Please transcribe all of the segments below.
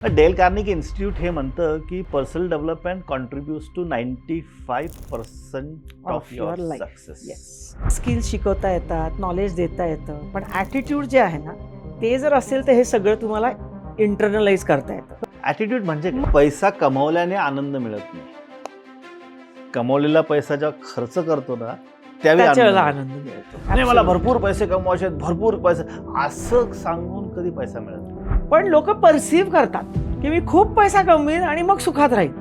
Del Carnegie institute हे म्हणतं की personal development contributes to 95% of your success. Skills शिकवता येतात, नॉलेज देता येतं, पण ॲटिट्यूड जे आहे ना ते जर असेल तर हे सगळं तुम्हाला इंटरनलाइज करता येतं. ॲटिट्यूड म्हणजे पैसा कमवल्याने आनंद मिळत नाही, कमवलेला पैसा जेव्हा खर्च करतो ना त्यावेळी आनंद मिळतो. आणि मला भरपूर पैसे कमवायचे, भरपूर पैसे असं सांगून कधी पैसा मिळत नाही. पण लोक परसिव्ह करतात की मी खूप पैसा कमवीन आणि मग सुखात राहील.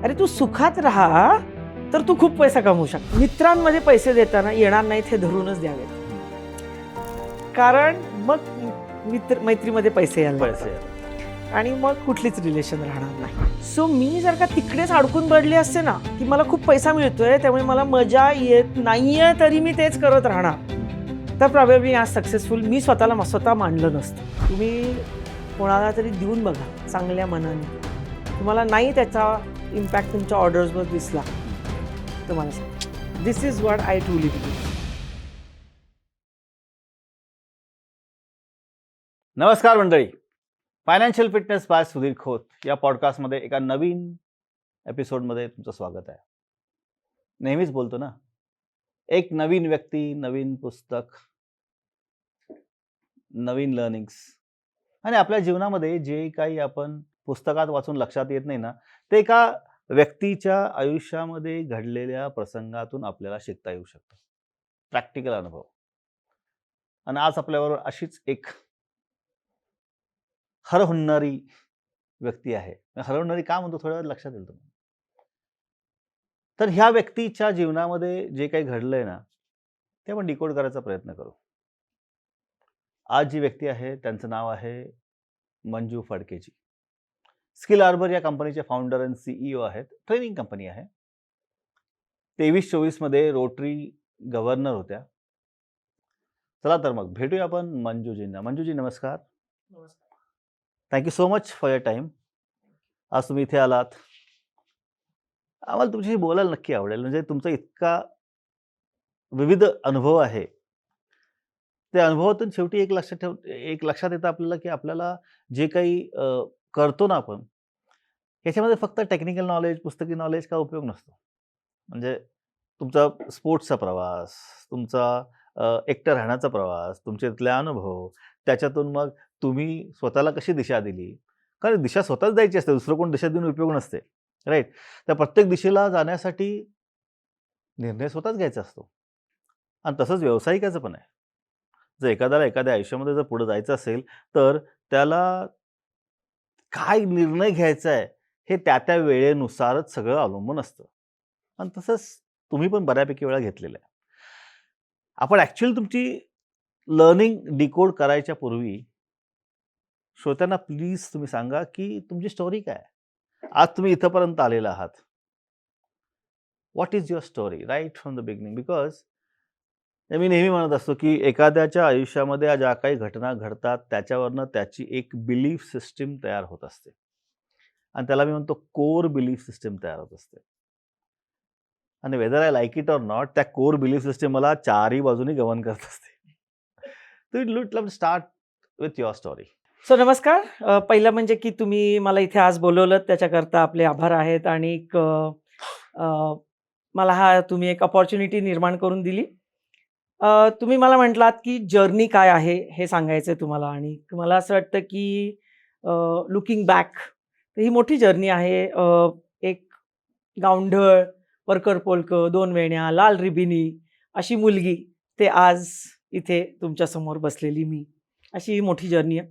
अरे तू सुखात राहा तर तू खूप पैसा कमवू शकतो. मित्रांमध्ये पैसे देताना येणार नाहीत हे धरूनच द्यावेत, कारण मग मैत्रीमध्ये पैसे यायला आणि मग कुठलीच रिलेशन राहणार नाही. सो मी जर का तिकडेच अडकून पडले असते ना की मला खूप पैसा मिळतोय त्यामुळे मला मजा येत नाहीये तरी मी तेच करत राहणार, तर प्रॉब्लेम आज सक्सेसफुल मी स्वतः मानलं नसतं. तुम्ही कोणाला तरी देऊन बघा चांगल्या मनाने, तुम्हाला नाही त्याचा इम्पॅक्ट तुमच्या ऑर्डर्सवर दिसला तर मला सांगा. This is what I truly believe. नमस्कार मंडळी, financial fitness by Sudhir Khot या पॉडकास्टमध्ये एका नवीन एपिसोडमध्ये तुमचं स्वागत आहे. नेहमीच बोलतो ना, एक नवीन व्यक्ती, नवीन पुस्तक, नवीन लर्निंग्स आणि आपल्या जीवनामध्ये जे काही आपण पुस्तकात वाचून लक्षात येत नाही ना, ते एका व्यक्तीच्या आयुष्यामध्ये घडलेल्या प्रसंगातून आपल्याला शिकता येऊ शकतं. प्रॅक्टिकल अनुभव. आणि आज आपल्याबरोबर अशीच एक हरहुन्नरी व्यक्ती आहे. हरहुन्नरी का म्हणतो थोड्या वेळ लक्षात येईल तुम्हाला. तर ह्या व्यक्तीच्या जीवनामध्ये जे काही घडलंय ना ते आपण डिकोड करायचा प्रयत्न करू. आज जी व्यक्ती आहे त्यांचं नाव आहे मंजू फडकेजी. स्किल हार्बर या कंपनीचे फाउंडर आणि CEO आहेत. ट्रेनिंग कंपनी आहे. 23-24 मध्ये रोटरी गव्हर्नर होत्या. चला तर मग भेटूया आपण मंजूजींना. मंजूजी नमस्कार. Thank you so much for your time. आज तुम्ही इथे आलात. आम्हाला तुमच्याशी बोलायला नक्की आवडेल. म्हणजे तुमचा इतका विविध अनुभव आहे, त्या अनुभवातून शेवटी एक लक्षात येतं आपल्याला की आपल्याला जे काही करतो ना आपण, याच्यामध्ये फक्त टेक्निकल नॉलेज, पुस्तकी नॉलेज का उपयोग नसतो. म्हणजे तुमचा स्पोर्ट्सचा प्रवास, तुमचा एकटं राहण्याचा प्रवास, तुमचे इथले अनुभव, त्याच्यातून मग तुम्ही स्वतःला कशी दिशा दिली, कारण दिशा स्वतःच द्यायची असते, दुसरं कोण दिशा देऊन उपयोग नसते, राईट. त्या प्रत्येक दिशेला जाण्यासाठी निर्णय स्वतःच घ्यायचा असतो. आणि तसंच व्यावसायिकाचं पण आहे. जर एखाद्या आयुष्यामध्ये जर पुढे जायचं असेल तर त्याला काय निर्णय घ्यायचा आहे हे त्या वेळेनुसारच सगळं अवलंबून असतं. आणि तसंच तुम्ही पण बऱ्यापैकी वेळा घेतलेलं आहे. आपण ॲक्च्युअली तुमची लर्निंग डिकोड करायच्या पूर्वी श्रोत्यांना प्लीज तुम्ही सांगा की तुमची स्टोरी काय? आज तुम्ही इथपर्यंत आलेला आहात. What is your story right from the beginning? Because मी नेहमी म्हणत असतो की एखाद्याच्या आयुष्यामध्ये ज्या काही घटना घडतात त्याच्यावरनं त्याची एक बिलीफ सिस्टीम तयार होत असते, आणि त्याला मी म्हणतो कोर बिलीफ सिस्टीम तयार होत असते. आणि whether I like it or not, त्या कोर बिलीफ सिस्टीम मला चारही बाजूनी गव्हर्न करत असते. तर start with your story. So नमस्कार. पहिलं म्हणजे की तुम्ही मला इथे आज बोलवलं त्याच्याकरता आपले आभार आहेत. आणि मला तुम्ही एक अपॉर्च्युनिटी निर्माण करून दिली. तुम्ही मला म्हटलात की जर्नी काय आहे हे सांगायचं आहे तुम्हाला, आणि मला असं वाटतं की लुकिंग बॅक तर ही मोठी जर्नी आहे. एक गावंढळ, परकर पोलकं, 2 वेण्या, लाल रिबिनी अशी मुलगी ते आज इथे तुमच्यासमोर बसलेली मी, अशी ही मोठी जर्नी आहे.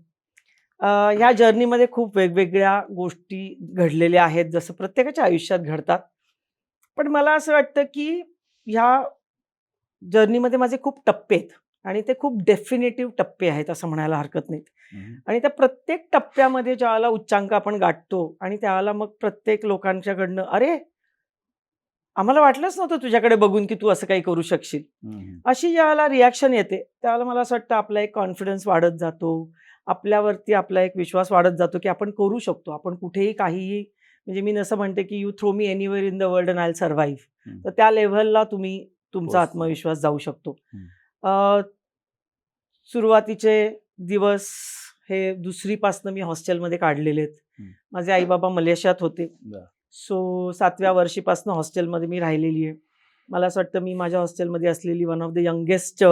ह्या जर्नीमध्ये खूप वेगवेगळ्या गोष्टी घडलेल्या आहेत, जसं प्रत्येकाच्या आयुष्यात घडतात. पण मला असं वाटतं की ह्या जर्नीमध्ये माझे खूप टप्पे आहेत आणि ते खूप डेफिनेटिव्ह टप्पे आहेत असं म्हणायला हरकत नाही. आणि त्या प्रत्येक टप्प्यामध्ये ज्यावेळेला उच्चांक आपण गाठतो आणि त्यावेळेला मग प्रत्येक लोकांच्याकडनं अरे आम्हाला वाटलंच नव्हतं तुझ्याकडे बघून की तू असं काही करू शकशील, अशी ज्यावेळेला रिॲक्शन येते त्यावेळेला मला असं वाटतं आपला एक कॉन्फिडन्स वाढत जातो, आपल्यावरती आपला एक विश्वास वाढत जातो की आपण करू शकतो, आपण कुठेही काहीही. म्हणजे मी असं म्हणते की you throw me anywhere in the world and I will survive. तर त्या लेव्हलला तुम्ही तुमचा आत्मविश्वास जाऊ शकतो. सुरुवातीचे दिवस हे दुसरीपासनं मी हॉस्टेलमध्ये काढलेले आहेत. हं. माझे आई बाबा मलेशियात होते. बरं. सो 7व्या वर्षीपासून हॉस्टेलमध्ये मी राहिलेली आहे. मला असं वाटतं मी माझ्या हॉस्टेलमध्ये असलेली one of the youngest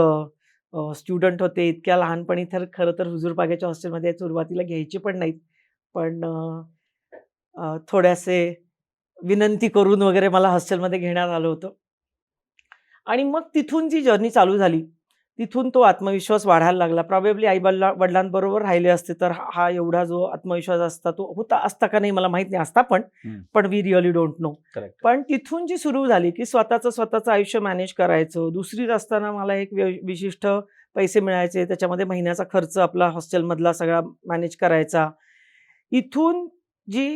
student होते. इतक्या लहानपणी तर खरं तर हुजूर पागाच्या हॉस्टेलमध्ये सुरुवातीला घ्यायचे पण नाहीत. पण थोड्यासे विनंती करून वगैरे मला हॉस्टेलमध्ये घेण्यात आलं होतं. आणि मग तिथून जी जर्नी चालू झाली, तिथून तो आत्मविश्वास वाढायला लागला. प्रॉबेबली वडिलांबरोबर राहिले असते तर हा एवढा जो आत्मविश्वास असता तो असता का नाही मला माहित नाही, असता पण we really don't know. Correct. पण तिथून जी सुरू झाली की स्वतःचं आयुष्य मॅनेज करायचं. दुसरीत असताना मला एक विशिष्ट पैसे मिळायचे, त्याच्यामध्ये महिन्याचा खर्च आपला हॉस्टेलमधला सगळा मॅनेज करायचा. इथून जी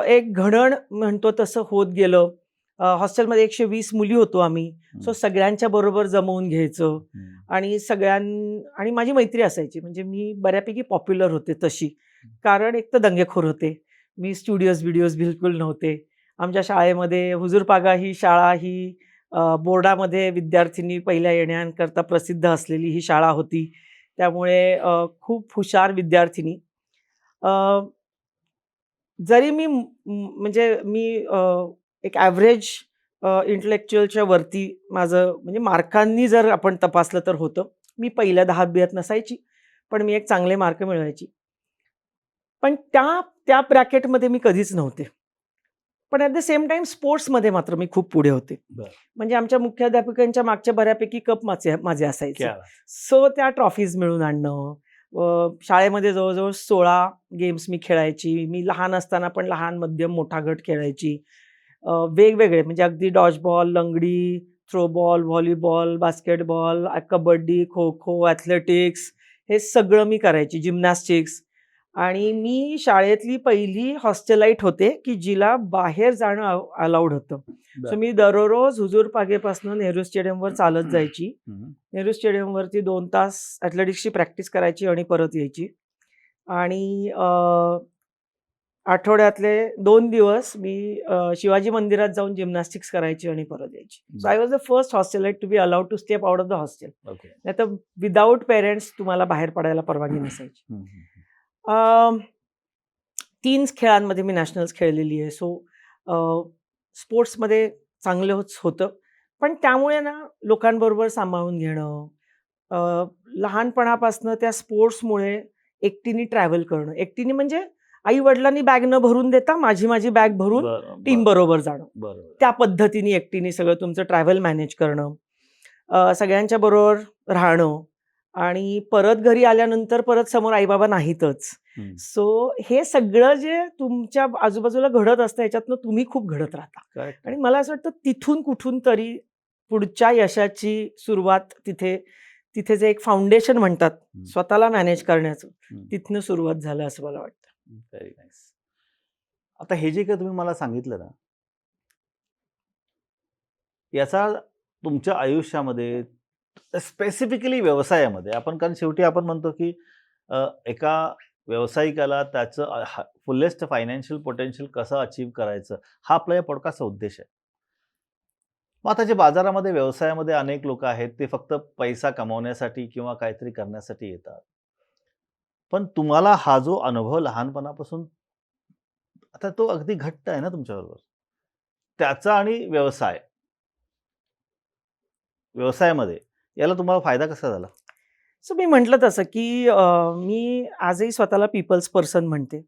एक घडण म्हणतो तसं होत गेलं. हॉस्टेलमध्ये 120 मुली होतो आम्ही. सो सगळ्यांच्या बरोबर जमवून घ्यायचं आणि आणि माझी मैत्री असायची. म्हणजे मी बऱ्यापैकी पॉप्युलर होते तशी. कारण एक तर दंगेखोर होते. मी स्टुडिओज बिलकुल नव्हते. आमच्या शाळेमध्ये हुजूर पागा ही शाळा ही बोर्डामध्ये विद्यार्थिनी पहिल्या येण्याकरता प्रसिद्ध असलेली ही शाळा होती. त्यामुळे खूप हुशार विद्यार्थिनी. जरी म्हणजे मी एक ॲव्हरेज इंटेलेक्च्युअलच्या वरती माझं म्हणजे मार्कांनी जर आपण तपासलं तर होतं. मी पहिल्या 10th नसायची, पण मी एक चांगले मार्क मिळवायची. पण त्या ब्रॅकेटमध्ये मी कधीच नव्हते. पण ॲट द सेम टाईम स्पोर्ट्समध्ये मात्र मी खूप पुढे होते. बरं. म्हणजे आमच्या मुख्याध्यापकांच्या मागच्या बऱ्यापैकी कप माझे असायचे. क्या बात. सो त्या ट्रॉफीज मिळवून आणणं. शाळेमध्ये जवळजवळ 16 गेम्स मी खेळायची. मी लहान असताना पण लहान, मध्यम, मोठा गट खेळायची. वेगवेगळे म्हणजे अगदी डॉजबॉल, लंगडी, throwball, volleyball, basketball, kabaddi, kho-kho, athletics हे सगळं मी करायची. जिम्नॅस्टिक्स. आणि मी शाळेतली पहिली हॉस्टेलाईट होते की जिला बाहेर जाणं अलाउड होतं. सो मी दररोज हुजूर पागेपासून नेहरू स्टेडियमवर चालत जायची. नेहरू स्टेडियमवरती 2 तास ॲथलेटिक्सची प्रॅक्टिस करायची आणि परत यायची. आणि आठवड्यातले 2 दिवस मी शिवाजी मंदिरात जाऊन जिम्नॅस्टिक्स करायची आणि परत यायची. So I was the first hostelite to be allowed to step out of the hostel. नाहीतर विदाऊट पेरेंट्स तुम्हाला बाहेर पडायला परवानगी नसायची. 3 खेळांमध्ये मी नॅशनल्स खेळलेली आहे. सो स्पोर्ट्समध्ये चांगलं होतं. पण त्यामुळे ना लोकांबरोबर सांभाळून घेणं, लहानपणापासून त्या स्पोर्ट्समुळे एकटीने ट्रॅव्हल करणं. एकटीने म्हणजे आई-वडिलांनी बॅग न भरून देता माझी बॅग भरून टीम बरोबर जाणं. त्या पद्धतीने एकटीने सगळं तुमचं ट्रॅव्हल मॅनेज करणं, सगळ्यांच्या बरोबर राहणं आणि परत घरी आल्यानंतर परत समोर आई-बाबा नाहीतच. सो हे सगळं जे तुमच्या आजूबाजूला घडत असतं ह्याच्यातनं तुम्ही खूप घडत राहता. आणि मला असं वाटतं तिथून कुठून तरी पुढच्या यशाची सुरुवात तिथे जे एक फाउंडेशन म्हणतात स्वतःला मॅनेज करण्याचं, तिथनं सुरुवात झालं असं मला वाटतं. Very nice. आता हे जे काही तुम्ही मला सांगितलं ना, याचा तुमच्या आयुष्यामध्ये स्पेसिफिकली व्यवसायामध्ये कारण शेवटी आपण म्हणतो की एका व्यावसायिकाला त्याचं फुलेस्ट फायनान्शियल पोटेन्शियल कसं अचीव्ह करायचं हा आपला या पॉडकास्टचा उद्देश आहे. मग आता जे बाजारामध्ये व्यवसायामध्ये अनेक लोक आहेत ते फक्त पैसा कमावण्यासाठी किंवा काहीतरी करण्यासाठी येतात. पण तुम्हाला हा जो अनुभव लहानपणापासून आता तो अगदी घट्ट आहे ना तुमच्याबरोबर, त्याचा आणि व्यवसायामध्ये याला तुम्हाला फायदा कसा झाला? सो मी म्हटलं तसं की मी आजही स्वतःला पीपल्स पर्सन म्हणते.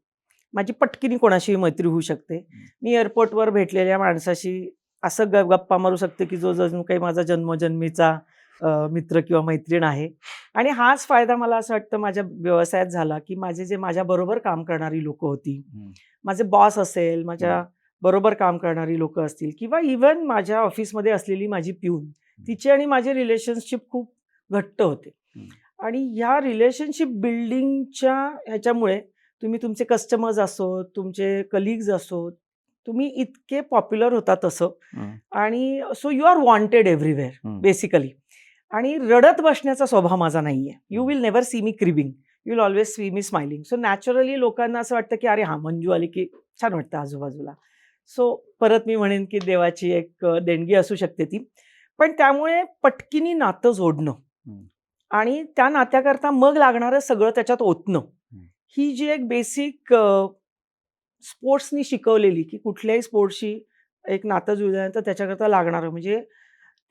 माझी पटकीने कोणाशी मैत्री होऊ शकते. मी एअरपोर्टवर भेटलेल्या माणसाशी असं गप्पा मारू शकते की जो जणू काही माझा जन्मजन्मीचा मित्र किंवा मैत्रीण आहे. आणि हाच फायदा मला असं वाटतं माझ्या व्यवसायात झाला की जे माझ्याबरोबर काम करणारी लोकं होती, माझे बॉस असेल, माझ्या बरोबर काम करणारी लोकं असतील किंवा इव्हन माझ्या ऑफिसमध्ये असलेली माझी प्यून, तिचे आणि माझे रिलेशनशिप खूप घट्ट होते. आणि ह्या रिलेशनशिप बिल्डिंगच्या ह्याच्यामुळे तुम्ही तुमचे कस्टमर्स असो, तुमचे कलिग्स असो, तुम्ही इतके पॉप्युलर होता तसं. आणि so you are wanted everywhere basically. आणि रडत बसण्याचा स्वभाव माझा नाहीये. You will never see me cribbing, you will always see me smiling. So naturally लोकांना असं वाटतं की अरे हा मंजू आली की छान वाटतं आजूबाजूला. सो परत मी म्हणेन की देवाची एक देणगी असू शकते ती. पण त्यामुळे पटकीनी नातं जोडणं आणि त्या नात्याकरता मग लागणारं सगळं त्याच्यात ओतणं, ही जी एक बेसिक स्पोर्ट्सनी शिकवलेली, की कुठल्याही स्पोर्ट्सशी एक नातं जुळल्यानंतर त्याच्याकरता लागणारं म्हणजे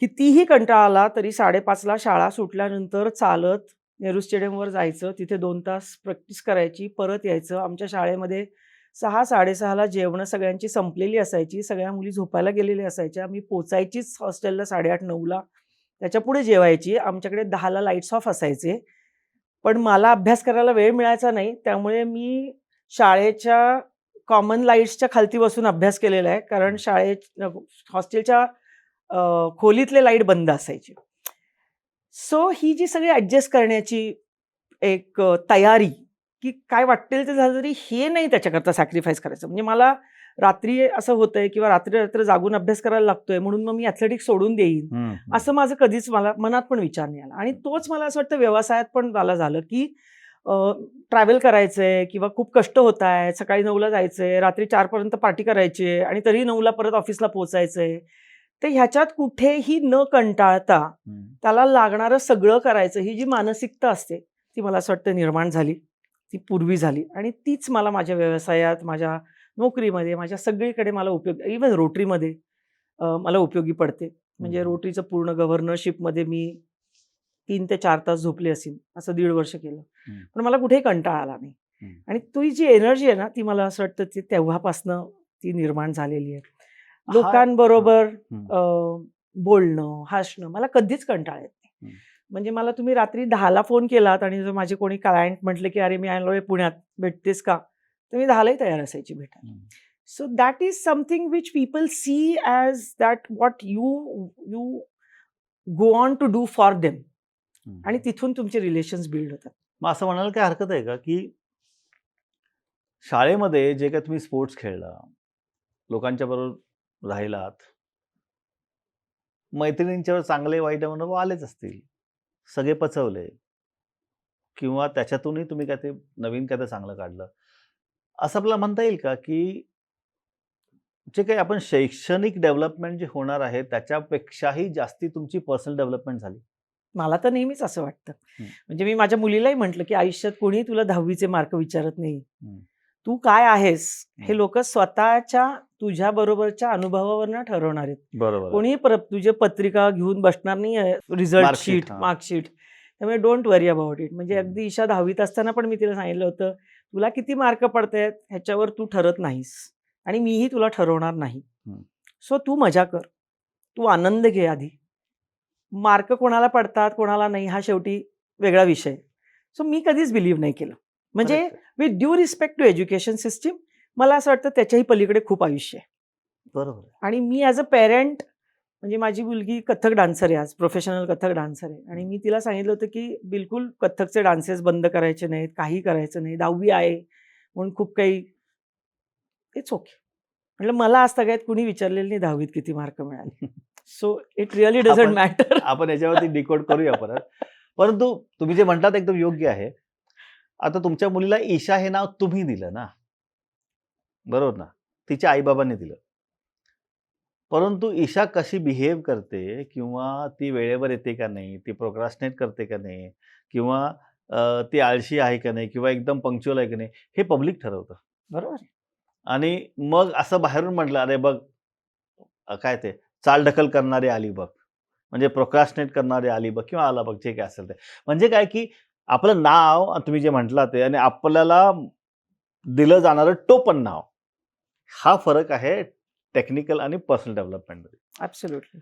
कितीही कंटाळा आला तरी 5:30ला शाळा सुटल्यानंतर चालत नेहरू स्टेडियमवर जायचं. तिथे 2 तास प्रॅक्टिस करायची, परत यायचं. आमच्या शाळेमध्ये 6:00-6:30ला जेवणं सगळ्यांची संपलेली असायची. सगळ्या मुली झोपायला गेलेल्या असायच्या. मी पोहोचायचीच हॉस्टेलला 8:30-9ला. त्याच्यापुढे जेवायची. आमच्याकडे 10ला लाईट्स ऑफ असायचे. पण मला अभ्यास करायला वेळ मिळायचा नाही. त्यामुळे मी शाळेच्या कॉमन लाईट्सच्या खालती बसून अभ्यास केलेला आहे. कारण हॉस्टेलच्या खोलीतले लाईट बंद असायचे. सो ही जी सगळी ॲडजस्ट करण्याची एक तयारी, की काय वाटेल ते झालं तरी हे नाही त्याच्याकरता सॅक्रिफाईस करायचं. म्हणजे मला रात्री असं होतंय किंवा रात्री-रात्र जागून अभ्यास करायला लागतोय म्हणून मग मी ॲथलेटिक्स सोडून देईन. हं, हं. असं माझं कधीच मला मनात पण विचार नाही आला. आणि तोच मला असं वाटतं व्यवसायात पण मला झालं, की ट्रॅव्हल करायचंय किंवा खूप कष्ट होत आहेत. सकाळी 9ला जायचंय, रात्री 4 पर्यंत पार्टी करायची आहे आणि तरी 9ला परत ऑफिसला पोहोचायचंय. तर ह्याच्यात कुठेही न कंटाळता हं. त्याला लागणारं सगळं करायचं ही जी मानसिकता असते, ती मला असं वाटतं निर्माण झाली. ती पूर्वी झाली आणि तीच मला माझ्या व्यवसायात, माझ्या नोकरीमध्ये, माझ्या सगळीकडे मला इव्हन रोटरीमध्ये मला उपयोगी पडते. म्हणजे हं. रोटरीचं पूर्ण गव्हर्नरशिपमध्ये मी 3 ते 4 तास झोपले असेन, असं 1.5 वर्ष केलं. हं. पण मला कुठेही कंटाळा आला नाही. हं. आणि ती जी एनर्जी आहे ना, ती मला असं वाटतं ती तेव्हापासनं ती निर्माण झालेली आहे. हां. लोकांबरोबर हं. बोलणं, हसणं मला कधीच कंटाळा येत नाही. हं. म्हणजे मला तुम्ही रात्री 10ला फोन केलात आणि जर माझे कोणी क्लायंट म्हटले, की "अरे, मी आलोय पुण्यात, भेटतेस का?" तर मी 10लाही तयार असायची भेटायला. हं. So that is something which people see as that what you you go on to do for them हं. आणि तिथून तुमचे रिलेशन्स बिल्ड होतात. मग असं म्हणायला काही हरकत आहे का, की शाळेमध्ये जे काही तुम्ही स्पोर्ट्स खेळला, लोकांच्या बरोबर राहिलात, मैत्रिणींच्यावर चांगले वाईट अनुभव आलेच असतील. सगळे पचवले किंवा त्याच्यातूनही तुम्ही काय ते नवीन काय ते चांगलं काढलं. असं आपल्याला म्हणता येईल का, की जे काही आपण शैक्षणिक डेव्हलपमेंट जे होणार आहे, त्याच्यापेक्षाही जास्ती तुमची पर्सनल डेव्हलपमेंट झाली? मला तर नेहमीच असं वाटतं. हं. म्हणजे मी माझ्या मुलीलाही म्हटलं, की आयुष्यात कोणीही तुला 10वीचे मार्क विचारत नाही. हं. तू काय आहेस हे हं. लोकं स्वतःच्या तुझ्याबरोबरच्या अनुभवावरनं ठरवणार आहेत. बरोबर आहे. कोणीही तुझी पत्रिका घेऊन बसणार नाही आहे, रिझल्ट मार्कशीट. शीट, हां. मार्कशीट. त्यामुळे डोंट वरी अबाउट इट. म्हणजे हं. अगदी ईशा 10वीत असताना पण मी तिला सांगितलं होतं, "तुला किती मार्क पडतायत ह्याच्यावर तू ठरत नाहीस आणि मीही तुला ठरवणार नाही. हं. सो तू मजा कर. तू आनंद घे आधी. मार्क कोणाला पडतात, कोणाला नाही हा शेवटी वेगळा विषय. सो मी कधीच बिलीव्ह नाही केलं. म्हणजे करेक्ट आहे. With due respect to education system मला असं वाटतं त्याच्याही पलीकडे खूप आयुष्य आहे. बरोबर आहे. आणि मी ॲज अ पॅरेंट म्हणजे माझी मुलगी कथ्थक डान्सर आहे आज, प्रोफेशनल कथ्थक डान्सर आहे आणि मी तिला सांगितलं होतं, की बिलकुल कथ्थकचे डान्सेस बंद करायचे नाहीत, काही करायचं नाही. 10वी आहे म्हणून खूप काही इट्स ओके. म्हटलं मला आज सगळ्यात कुणी विचारलेलं नाही 10वीत किती मार्क मिळाले. सो इट रिअली डझंट आपण मॅटर. आपण याच्यावरती डिकोड करूया परत. परंतु तुम्ही जे म्हणतात एकदम योग्य आहे. आता तुमच्या मुलीला ईशा हे नाव तुम्ही दिलं ना, बरोबर ना? तिच्या आई-बाबांनी दिलं. परंतु ईशा कशी बिहेव करते किंवा ती वेळेवर येते का नाही, ती प्रोक्रॅस्टिनेट करते का नाही किंवा ती आळशी आहे का नाही किंवा एकदम पंक्च्युअल आहे की नाही, हे पब्लिक ठरवतं. बरोबर आहे. आणि मग असं बाहेरून म्हटलं, "अरे बघ, काय ते चालढकल करणारी आली बघ." म्हणजे प्रोक्रॅस्टिनेट करणारी आली बघ किंवा आला बघ, जे काही असेल ते. म्हणजे काय, की आपलं नाव तुम्ही जे म्हटलात ते आणि आपल्याला दिलं जाणारं टोपण नाव, हा फरक आहे टेक्निकल आणि पर्सनल डेव्हलपमेंटमध्ये. ॲब्सोल्युटली.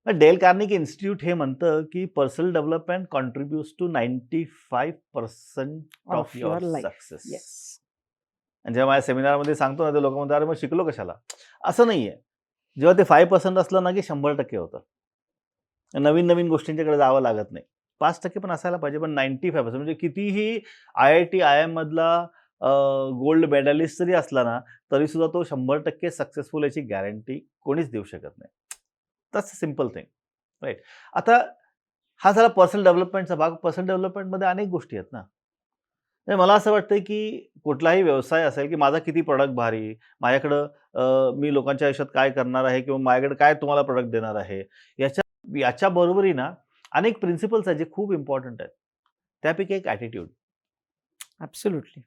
डेल कार्नेगी इन्स्टिट्यूट हे म्हणतं, की personal development contributes to 95% of of your your life. Success. Yes. आणि जेव्हा माझ्या सेमिनारमध्ये सांगतो ना, ते लोकं म्हणतात, "अरे मग शिकलो कशाला?" असं नाहीये. जेव्हा ते 5% असलं ना, की 100% होतं. नवीन-नवीन गोष्टींच्याकडे जावं लागत नाही. 5% पण असायला पाहिजे, पण 95% म्हणजे कितीही IIT, IIM मधला गोल्ड मेडलिस्ट जरी असला ना, तरीसुद्धा तो 100% सक्सेसफुल याची गॅरंटी कोणीच देऊ शकत नाही. That's a simple thing, right? आता हा झाला पर्सनल डेव्हलपमेंटचा भाग. पर्सनल डेव्हलपमेंटमध्ये अनेक गोष्टी आहेत ना. म्हणजे मला असं वाटतंय, की कुठलाही व्यवसाय असेल, की माझा किती प्रॉडक्ट भारी, माझ्याकडं मी लोकांच्या आयुष्यात काय करणार आहे किंवा माझ्याकडे काय तुम्हाला प्रॉडक्ट देणार आहे. याच्या बरोबरी ना अनेक प्रिन्सिपल्स आहेत जे खूप इम्पॉर्टंट आहेत. त्यापैकी एक ॲटिट्यूड. ॲब्सोल्युटली.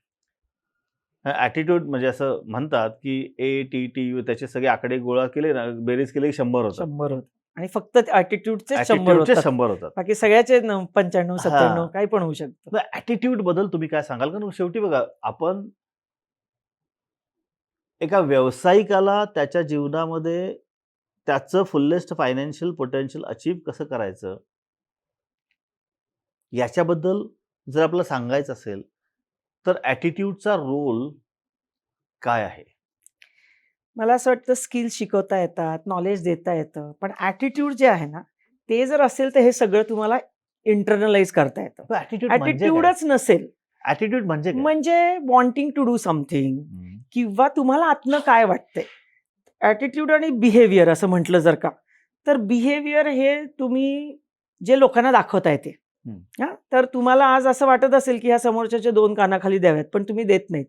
ॲटिट्यूड म्हणजे असं म्हणतात, की ATTU त्याचे सगळे आकडे गोळा केले ना, बेरीज केली 100 होतात. 100 होतात आणि फक्त ॲटिट्यूडचेच 100 ॲटिट्यूडचे होतात. 100 होतात. बाकी सगळ्याचे 95, 97 हां. काही पण होऊ शकतं. तर ॲटिट्यूड बद्दल तुम्ही काय सांगाल? कारण शेवटी बघा, आपण एका व्यावसायिकाला त्याच्या जीवनामध्ये त्याचं फुल्लेस्ट फायनान्शियल पोटेन्शियल अचीव्ह कसं करायचं, याच्याबद्दल जर आपल्याला सांगायचं असेल, तर ॲटिट्यूडचा रोल काय आहे? मला असं वाटतं स्किल्स शिकवता येतात, नॉलेज देता येतं. पण ॲटिट्यूड जे आहे ना, ते जर असेल तर हे सगळं तुम्हाला इंटरनलाइज करता येतं. तर ॲटिट्यूड म्हणजे काय? ॲटिट्यूडच नसेल, ॲटिट्यूड म्हणजे काय? म्हणजे वॉन्टिंग टू डू समथिंग हं. किंवा तुम्हाला आतनं काय वाटतंय. ॲटिट्यूड आणि बिहेवियर असं म्हटलं जर का, तर बिहेवियर हे तुम्ही जे लोकांना दाखवताय ते. हं. हां, तर तुम्हाला आज असं वाटत असेल, की ह्या समोरच्याच्या 2 कानाखाली द्याव्यात, पण तुम्ही देत नाहीत.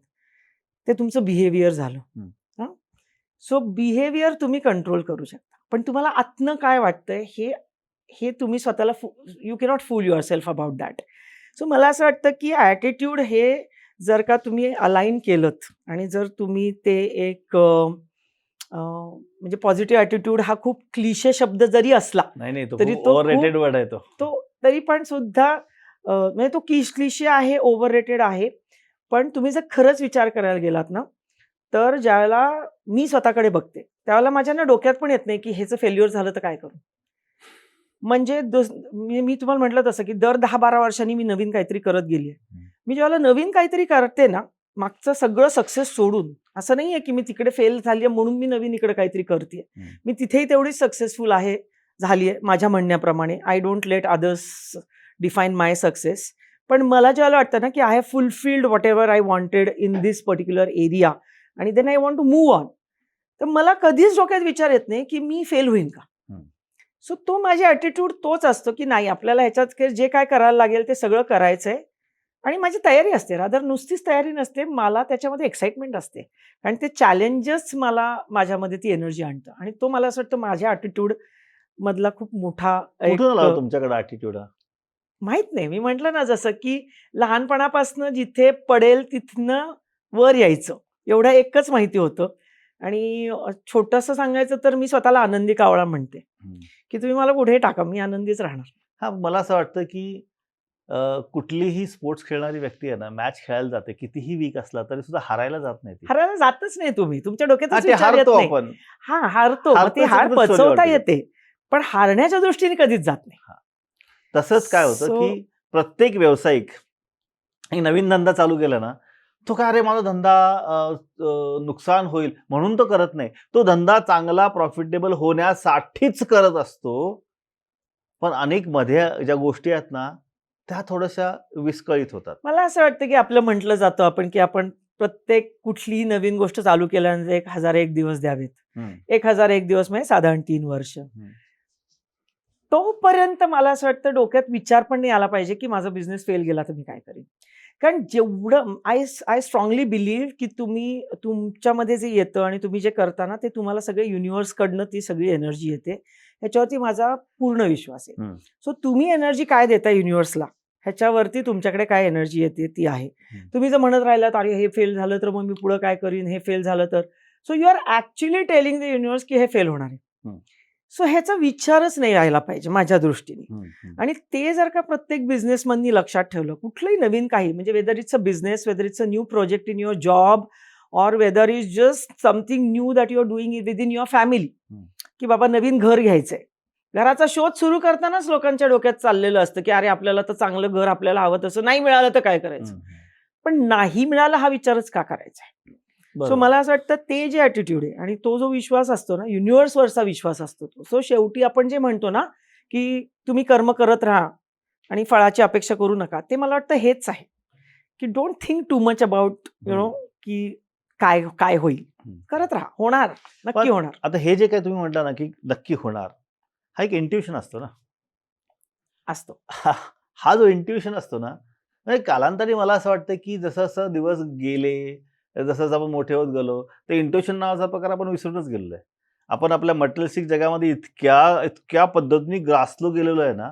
ते तुमचं बिहेवियर झालं. हं. हां. सो बिहेवियर तुम्ही कंट्रोल करू शकता. पण तुम्हाला आतनं काय वाटतंय हे हे तुम्ही स्वतःला you cannot fool yourself about that. So मला असं वाटतं, की ॲटिट्यूड हे जर का तुम्ही अलाइन केलंत आणि जर तुम्ही ते एक म्हणजे पॉझिटिव्ह ॲटिट्यूड हा खूप क्लिशे शब्द जरी असला, नाही, तो तरी खूप तो ओव्हररेटेड खूप वर्ड आहे तो. तो तरी पण सुद्धा म्हणजे तो क्लिशे आहे, ओव्हररेटेड आहे. पण तुम्ही जर खरंच विचार करायला गेलात ना, तर ज्यावेळेला मी स्वतःकडे बघते, त्यावेळेला माझ्या ना डोक्यात पण येत नाही, की ह्याचं फेल्युअर झालं तर काय करू? म्हणजे मी तुम्हाला म्हटलं तसं, की दर 10-12 वर्षांनी मी नवीन काहीतरी करत गेली आहे. हं. मी ज्यावेळेला नवीन काहीतरी करते ना, मागचं सगळं सक्सेस सोडून, असं नाहीये, की मी तिकडे फेल झाली आहे म्हणून मी नवीन इकडे काहीतरी करतेय. हं. मी तिथेही तेवढीच सक्सेसफुल झाली आहे माझ्या म्हणण्याप्रमाणे. I don't let others define my success. पण मला ज्यावेळेला वाटतं ना, की I have fulfilled whatever I wanted in this particular area आणि then I want to move on. तर मला कधीच डोक्यात विचार येत नाही, की मी फेल होईन का? हं. सो तो माझा ॲटिट्यूड तोच असतो, की नाही आपल्याला ह्याच्यात जे काय करायला लागेल ते सगळं करायचंय आणि माझी तयारी असते. रादर नुसतीच तयारी नसते. मला त्याच्यामध्ये एक्साइटमेंट असते. कारण ते चॅलेंजच मला माझ्यामध्ये ती एनर्जी आणतं आणि तो मला असं वाटतं माझ्या ॲटिट्यूड मधला खूप मोठा कुठून एक आला हो तुमच्याकडे ॲटिट्यूड हा? माहीत नाही. मी म्हटलं ना जसं, की लहानपणापासून जिथे पडेल तिथनं वर यायचं. एवढं एकच माहिती होतं आणि छोटंसं सांगायचं तर मी स्वतःला आनंदी कावळा म्हणते, हं. की तुम्ही मला पुढे टाका, मी आनंदीच राहणार. हां, मला असं वाटतं, की कुठलीही स्पोर्ट्स खेळणारी व्यक्ती आहे ना, मॅच खेळायला जाते. कितीही वीक असला तरी सुद्धा हारायला जात नाही ती. हारायला जातच नाही तुम्ही. तुमच्या हां, डोक्यातच ते विचार येत हारतो नाही. आपण. हां, हारतो. मग ती हारतोच हार एकदम पचवता सोज्वळ येते. पण हारण्याच्या दृष्टीने कधीच जात नाही. हां. तसंच काय होतं, सो की प्रत्येक व्यावसायिक एक नवीन धंदा चालू केला ना, तो काय अरे माझा धंदा अ, अ, नुकसान होईल म्हणून तो करत नाही. तो धंदा चांगला प्रॉफिटेबल होण्यासाठीच करत असतो. पण अनेक मध्ये ज्या गोष्टी आहेत ना, त्या थोड्याशा विस्कळीत होतात. मला असं वाटतं, की आपलं म्हटलं जातं आपण, की आपण प्रत्येक कुठलीही नवीन गोष्ट चालू केल्यानंतर 1001 दिवस द्यावेत. हं, 1001 दिवस म्हणजे साधारण 3 वर्ष. हं, तोपर्यंत मला असं वाटतं डोक्यात विचार पण नाही आला पाहिजे, की माझा बिझनेस फेल गेला तर मी काय करीन? कारण जेवढं आय स्ट्राँगली बिलीव्ह, की तुम्ही तुमच्यामध्ये जे येतं आणि तुम्ही जे करता ना, ते तुम्हाला सगळे युनिव्हर्सकडनं ती सगळी एनर्जी येते. ह्याच्यावरती माझा पूर्ण विश्वास आहे. हं, सो तुम्ही एनर्जी काय देता युनिव्हर्सला, ह्याच्यावरती तुमच्याकडे काय एनर्जी येते ती आहे. हं. तुम्ही जर म्हणत राहिलात, "अरे हे फेल झालं तर मग मी पुढं काय करीन? हे फेल झालं तर?" So you are actually telling the universe, की हे फेल होणार आहे. हं. सो ह्याचा विचारच नाही यायला पाहिजे माझ्या दृष्टीने. हं, हं. आणि ते जर का प्रत्येक बिझनेसमननी लक्षात ठेवलं, कुठलंही नवीन काही म्हणजे whether it's a business, whether it's a new project in your job or whether is just something new that you are doing within your family, हं. की बाबा नवीन घर घ्यायचंय. घराचा शोध सुरू करतानाच लोकांच्या डोक्यात चाललेलं असतं, की अरे आपल्याला तर चांगलं घर आपल्याला हवं तसं नाही मिळालं तर काय करायचं? हं, पण नाही मिळालं हा विचारच का करायचा आहे? सो बरोबर. मला असं वाटतं ते जे ॲटिट्यूड आहे आणि तो जो विश्वास असतो ना, युनिव्हर्सवरचा विश्वास असतो तो. सो शेवटी आपण जे म्हणतो ना, की तुम्ही कर्म करत राहा आणि फळाची अपेक्षा करू नका. ते मला वाटतं हेच आहे, की don't think too much about हं, की काय काय होईल? हं. करत राहा. होणार, नक्की पण होणार. आता हे जे काही तुम्ही म्हटला ना, की नक्की होणार. हा एक इंट्युशन असतो ना. असतो. हा हा जो इंट्युशन असतो ना, म्हणजे कालांतरी मला असं वाटतं, की जसं-जसं दिवस गेले, जसं-जसं आपण मोठे होत गेलो, ते इंट्युशन नावाचा प्रकार आपण विसरूनच गेलेलो आहे. आपण आपल्या मटेरियलिस्टिक जगामध्ये इतक्या इतक्या पद्धतीने ग्रासलो गेलेलो आहे ना,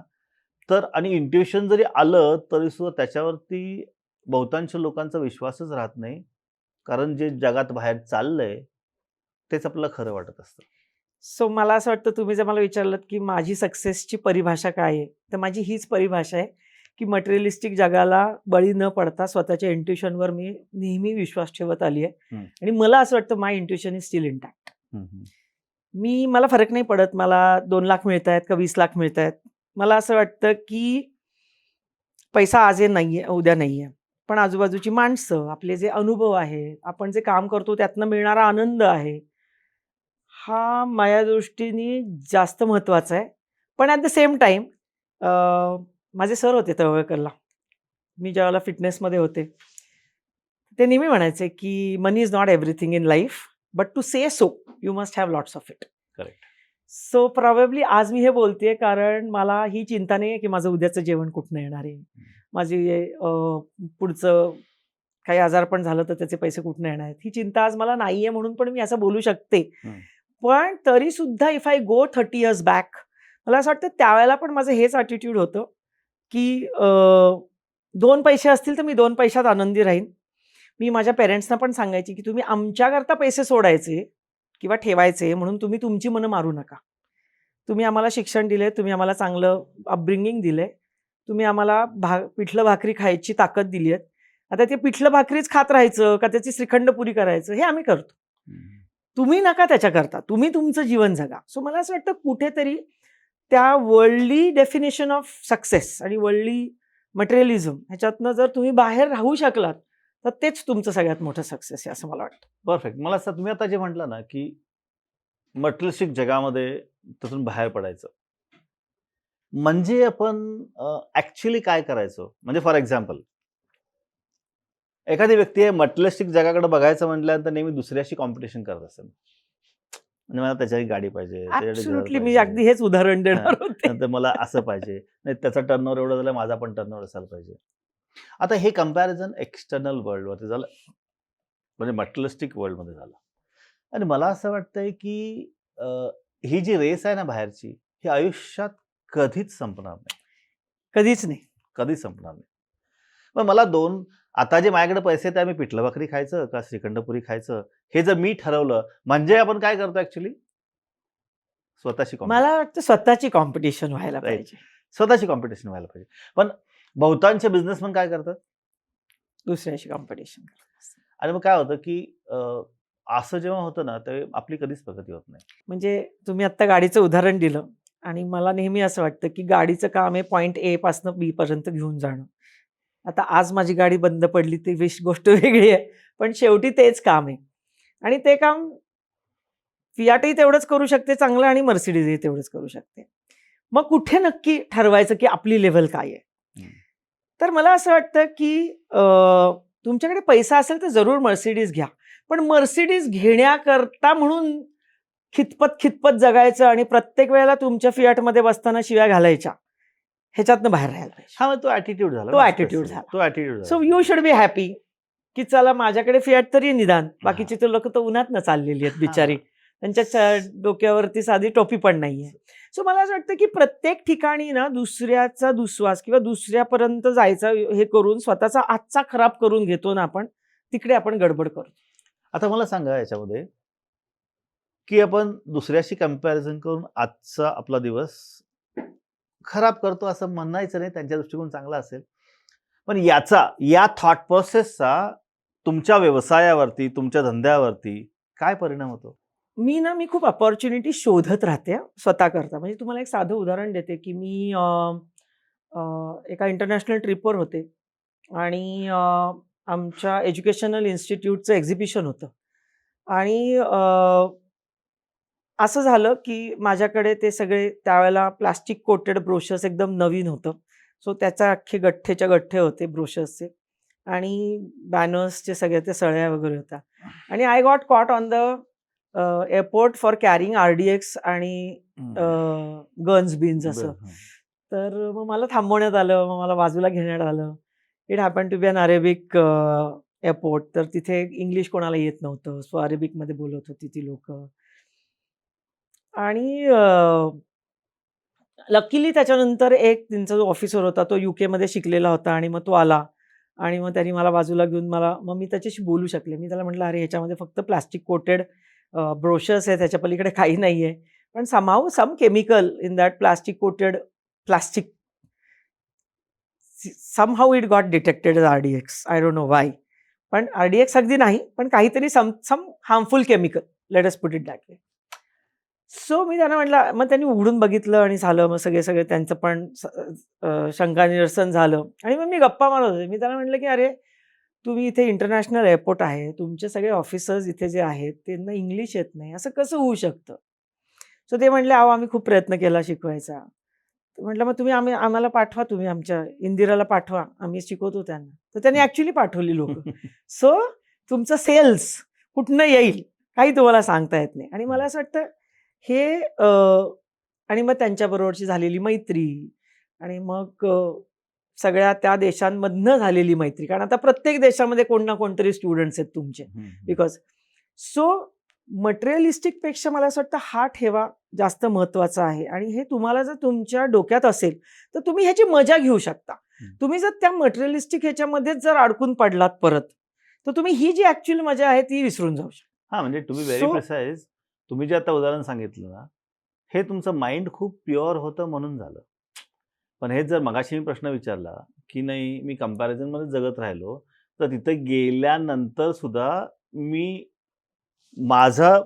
तर आणि इंट्युशन जरी आलं, तरी सुद्धा त्याच्यावरती बहुतांश लोकांचा विश्वासच राहत नाही. कारण जे जगात बाहेर चाललंय तेच आपल्याला खरं वाटत असतं. सो मला असं वाटतं तुम्ही जर मला विचारलत की माझी सक्सेसची परिभाषा काय आहे, तर माझी हीच परिभाषा आहे की मटेरियलिस्टिक जगाला बळी न पडता स्वतःच्या इंट्युशनवर मी नेहमी विश्वास ठेवत आली आहे. आणि मला असं वाटतं माय इंट्युशन इज स्टील इंटॅक्ट. मला फरक नाही पडत मला 2 लाख मिळत आहेत का 20 लाख मिळत आहेत. मला असं वाटतं की पैसा आज आहे नाहीये, उद्या नाहीये. पण आजूबाजूची माणसं, आपले जे अनुभव आहे, आपण जे काम करतो त्यातनं मिळणारा आनंद आहे, हा माझ्या दृष्टीने जास्त महत्त्वाचा आहे. पण ॲट द सेम टाईम माझे सर होते तळवळकरला. मी ज्यावेळेला फिटनेसमध्ये होते, ते नेहमी म्हणायचे की money is not everything in life, but to say so you must have lots of it. Correct. So probably आज मी हे बोलतेय कारण मला ही चिंता नाही आहे की माझं उद्याचं जेवण कुठनं येणार आहे. माझी पुढचं काही आजारपण झालं तर त्याचे पैसे कुठनं येणार आहेत. ही चिंता आज मला नाही आहे म्हणून पण मी असं बोलू शकते. पण तरी सुद्धा if I go 30 years back, मला असं वाटतं त्यावेळेला पण माझं हेच ॲटिट्यूड होतं की 2 पैसे असतील तर मी 2 पैशात आनंदी राहीन. मी माझ्या पेरेंट्सना पण सांगायची की तुम्ही आमच्याकरता पैसे सोडायचे किंवा ठेवायचे म्हणून तुम्ही तुमची मनं मारू नका. तुम्ही आम्हाला शिक्षण दिले, तुम्ही आम्हाला चांगलं अपब्रिंगिंग दिले, तुम्ही आम्हाला पिठलं भाकरी खायची ताकद दिली आहे. आता ते पिठलं भाकरीच खात राहायचं का त्याची श्रीखंड पुरी करायचं हे आम्ही करतो. तुम्ही नका त्याच्याकरता, तुम्ही तुमचं जीवन जगा. सो मला असं वाटतं कुठेतरी त्या वर्ल्डली डेफिनेशन ऑफ सक्सेस आणि वर्ल्डली मटेरियलिझम ह्याच्यातनं जर तुम्ही बाहेर राहू शकलात तर तेच तुमचं सगळ्यात मोठं सक्सेस आहे असं मला वाटतं. परफेक्ट. मला असं तुम्ही आता जे म्हटलं ना की मटेरियलिस्टिक जगामध्ये त्यातून बाहेर पडायचं म्हणजे आपण ऍक्च्युली काय करायचं. म्हणजे फॉर एक्झाम्पल एखादी व्यक्ती आहे मटेरियलिस्टिक जगाकडे बघायचं म्हटल्यानंतर नेहमी दुसऱ्याशी कॉम्पिटिशन करत असेल. म्हणजे मला त्याच्याही गाडी पाहिजे, त्याच्याकडे घर ऍब्सोल्युटली मी पाहिजे, अगदी हेच उदाहरण देणार होते. नंतर मला असं पाहिजे, नाही त्याचा टर्नओव्हर एवढं झालं माझा पण टर्नओव्हर असायला पाहिजे. आता हे कंपॅरिझन एक्सटर्नल वर्ल्डवरती झालं, म्हणजे मटेरियलिस्टिक वर्ल्डमध्ये झालं. आणि मला असं वाटतंय की ही जी रेस आहे ना बाहेरची, ही आयुष्यात कधीच संपणार नाही. कधीच नाही. कधीच संपणार नाही. मग मला आता जे माझ्याकडे पैसे आहेत, मी पिठलं भाकरी खायचं का श्रीखंडपुरी खायचं हे जर मी ठरवलं म्हणजे आपण काय करतो ऍक्च्युली स्वतःशी मला वाटतं स्वतःची कॉम्पिटिशन व्हायला Right. पाहिजे. स्वतःची कॉम्पिटिशन व्हायला पाहिजे. पण बहुतांश बिझनेसमन काय करतात दुसऱ्याशी कॉम्पिटिशन. आणि मग काय होतं की असं जेव्हा होतं ना ते आपली कधीच प्रगती होत नाही. म्हणजे तुम्ही आत्ता गाडीचं उदाहरण दिलं आणि मला नेहमी असं वाटतं की गाडीचं काम आहे पॉईंट ए पासून बी पर्यंत घेऊन जाणं. आता आज माझी गाडी बंद पडली ती गोष्ट वेगळी आहे, पण शेवटी तेच काम आहे. आणि ते काम फियाटही तेवढंच करू शकते चांगलं आणि मर्सिडीजही तेवढंच करू शकते. मग कुठे नक्की ठरवायचं की आपली लेव्हल काय आहे. तर मला असं वाटतं की तुमच्याकडे पैसा असेल तर जरूर मर्सिडीज घ्या, पण मर्सिडीज घेण्याकरता म्हणून खितपत जगायचं आणि प्रत्येक वेळेला तुमच्या फियाटमध्ये बसताना शिव्या घालायच्या ह्याच्यातनं बाहेर राहायला पाहिजे. हा मग तो ॲटिट्यूड झाला. तो ॲटिट्यूड झाला. So you should be happy की चला माझ्याकडे फियाट तरी निदान. बाकीचे तर लोक तर उन्हात न चाललेली आहेत बिचारी, त्यांच्या डोक्यावरती साधी टोपी पण नाहीये. सो मला असं वाटतं की प्रत्येक ठिकाणी ना दुसऱ्याचा दुस्वास किंवा दुसऱ्यापर्यंत जायचा हे करून स्वतःचा आजचा खराब करून घेतो ना आपण, तिकडे आपण गडबड करतो. आता मला सांगा याच्यामध्ये की आपण दुसऱ्याशी कंपॅरिझन करून आजचा आपला दिवस खराब करतो असं म्हणायचं नाही, त्यांच्या दृष्टिकोन चांगला असेल, पण या थॉट प्रोसेसचा तुमच्या व्यवसायावरती तुमच्या धंद्यावरती काय परिणाम होतो. मी खूप अपॉर्च्युनिटी शोधत राहते स्वतः करता. म्हणजे तुम्हाला एक साधं उदाहरण देते की मी एका इंटरनॅशनल ट्रिपवर होते आणि आमच्या एज्युकेशनल इन्स्टिट्यूटचं एक्झिबिशन होतं आणि असं झालं की माझ्याकडे ते सगळे त्यावेळेला प्लास्टिक कोटेड ब्रोशर्स एकदम नवीन होतं. सो त्याचा अख्खे गठ्ठेच्या गठ्ठे होते ब्रोशर्सचे आणि बॅनर्सचे सगळे ते सळ्या वगैरे होत्या. आणि I got caught on the airport for carrying RDX आणि गन्स बिन्स असं. तर मग मला थांबवण्यात आलं, मग मला बाजूला घेण्यात आलं. It happen to be an Arabic airport. तर तिथे इंग्लिश कोणाला येत नव्हतं, सो अरेबिकमध्ये बोलत होती ती लोक. आणि लकीली त्याच्यानंतर एक त्यांचा जो ऑफिसर होता तो UK मध्ये शिकलेला होता आणि मग तो आला आणि मग त्यांनी मला बाजूला घेऊन मग मी त्याच्याशी बोलू शकले. मी त्याला म्हटलं, "अरे ह्याच्यामध्ये फक्त प्लास्टिक कोटेड ब्रोशर्स आहेत, त्याच्या पलीकडे काही नाही आहे. पण somehow some chemical in that plastic coated plastic somehow it got detected as RDX. I don't know why. पण RDX अगदी नाही, पण काहीतरी some harmful chemical. Let us put it that way." So मी त्यांना म्हटलं, मग त्यांनी उघडून बघितलं आणि झालं. मग सगळे त्यांचं पण शंका निरसन झालं आणि मग मी गप्पा मारत होते. मी त्यांना म्हटलं, की "अरे, तुम्ही इथे इंटरनॅशनल एअरपोर्ट आहे. तुमचे सगळे ऑफिसर्स इथे जे आहेत, त्यांना इंग्लिश येत नाही. असं कसं होऊ शकतं?" सो ते म्हटले, "अहो, आम्ही खूप प्रयत्न केला शिकवायचा." म्हटलं, "मग तुम्ही आम्हाला पाठवा, तुम्ही आमच्या इंदिराला पाठवा. आम्ही शिकवतो त्यांना." तर त्यांनी ॲक्चुअली पाठवली लोकं. सो तुमचं सेल्स कुठनं येईल काही तुम्हाला सांगता येत नाही. आणि मला असं वाटतं हे आणि मग त्यांच्याबरोबरची झालेली मैत्री आणि मग सगळ्या त्या देशांमधनं झालेली मैत्री. कारण आता प्रत्येक देशामध्ये कोण ना कोणतरी स्टुडंट्स आहेत तुमचे. बिकॉज सो मटेरियलिस्टिकपेक्षा मला असं वाटतं हा ठेवा जास्त महत्त्वाचा आहे. आणि हे तुम्हाला जर तुमच्या डोक्यात असेल तर तुम्ही ह्याची मजा घेऊ शकता. तुम्ही जर त्या मटेरियलिस्टिक ह्याच्यामध्येच जर अडकून पडलात परत, तर तुम्ही ही जी ॲक्च्युअल मजा आहे ती विसरून जाऊ शकता. हां, म्हणजे टू बी व्हेरी प्रिसाइज, तुम्ही जे आता उदाहरण सांगितलं ना, हे तुमचं माइंड खूप प्युअर होतं म्हणून झालं. पण हेच जर मगाशी मी प्रश्न विचारला, की नाही मी कंपॅरिझनमध्ये जगत राहिलो, तर तिथं गेल्यानंतर सुद्धा मी माझं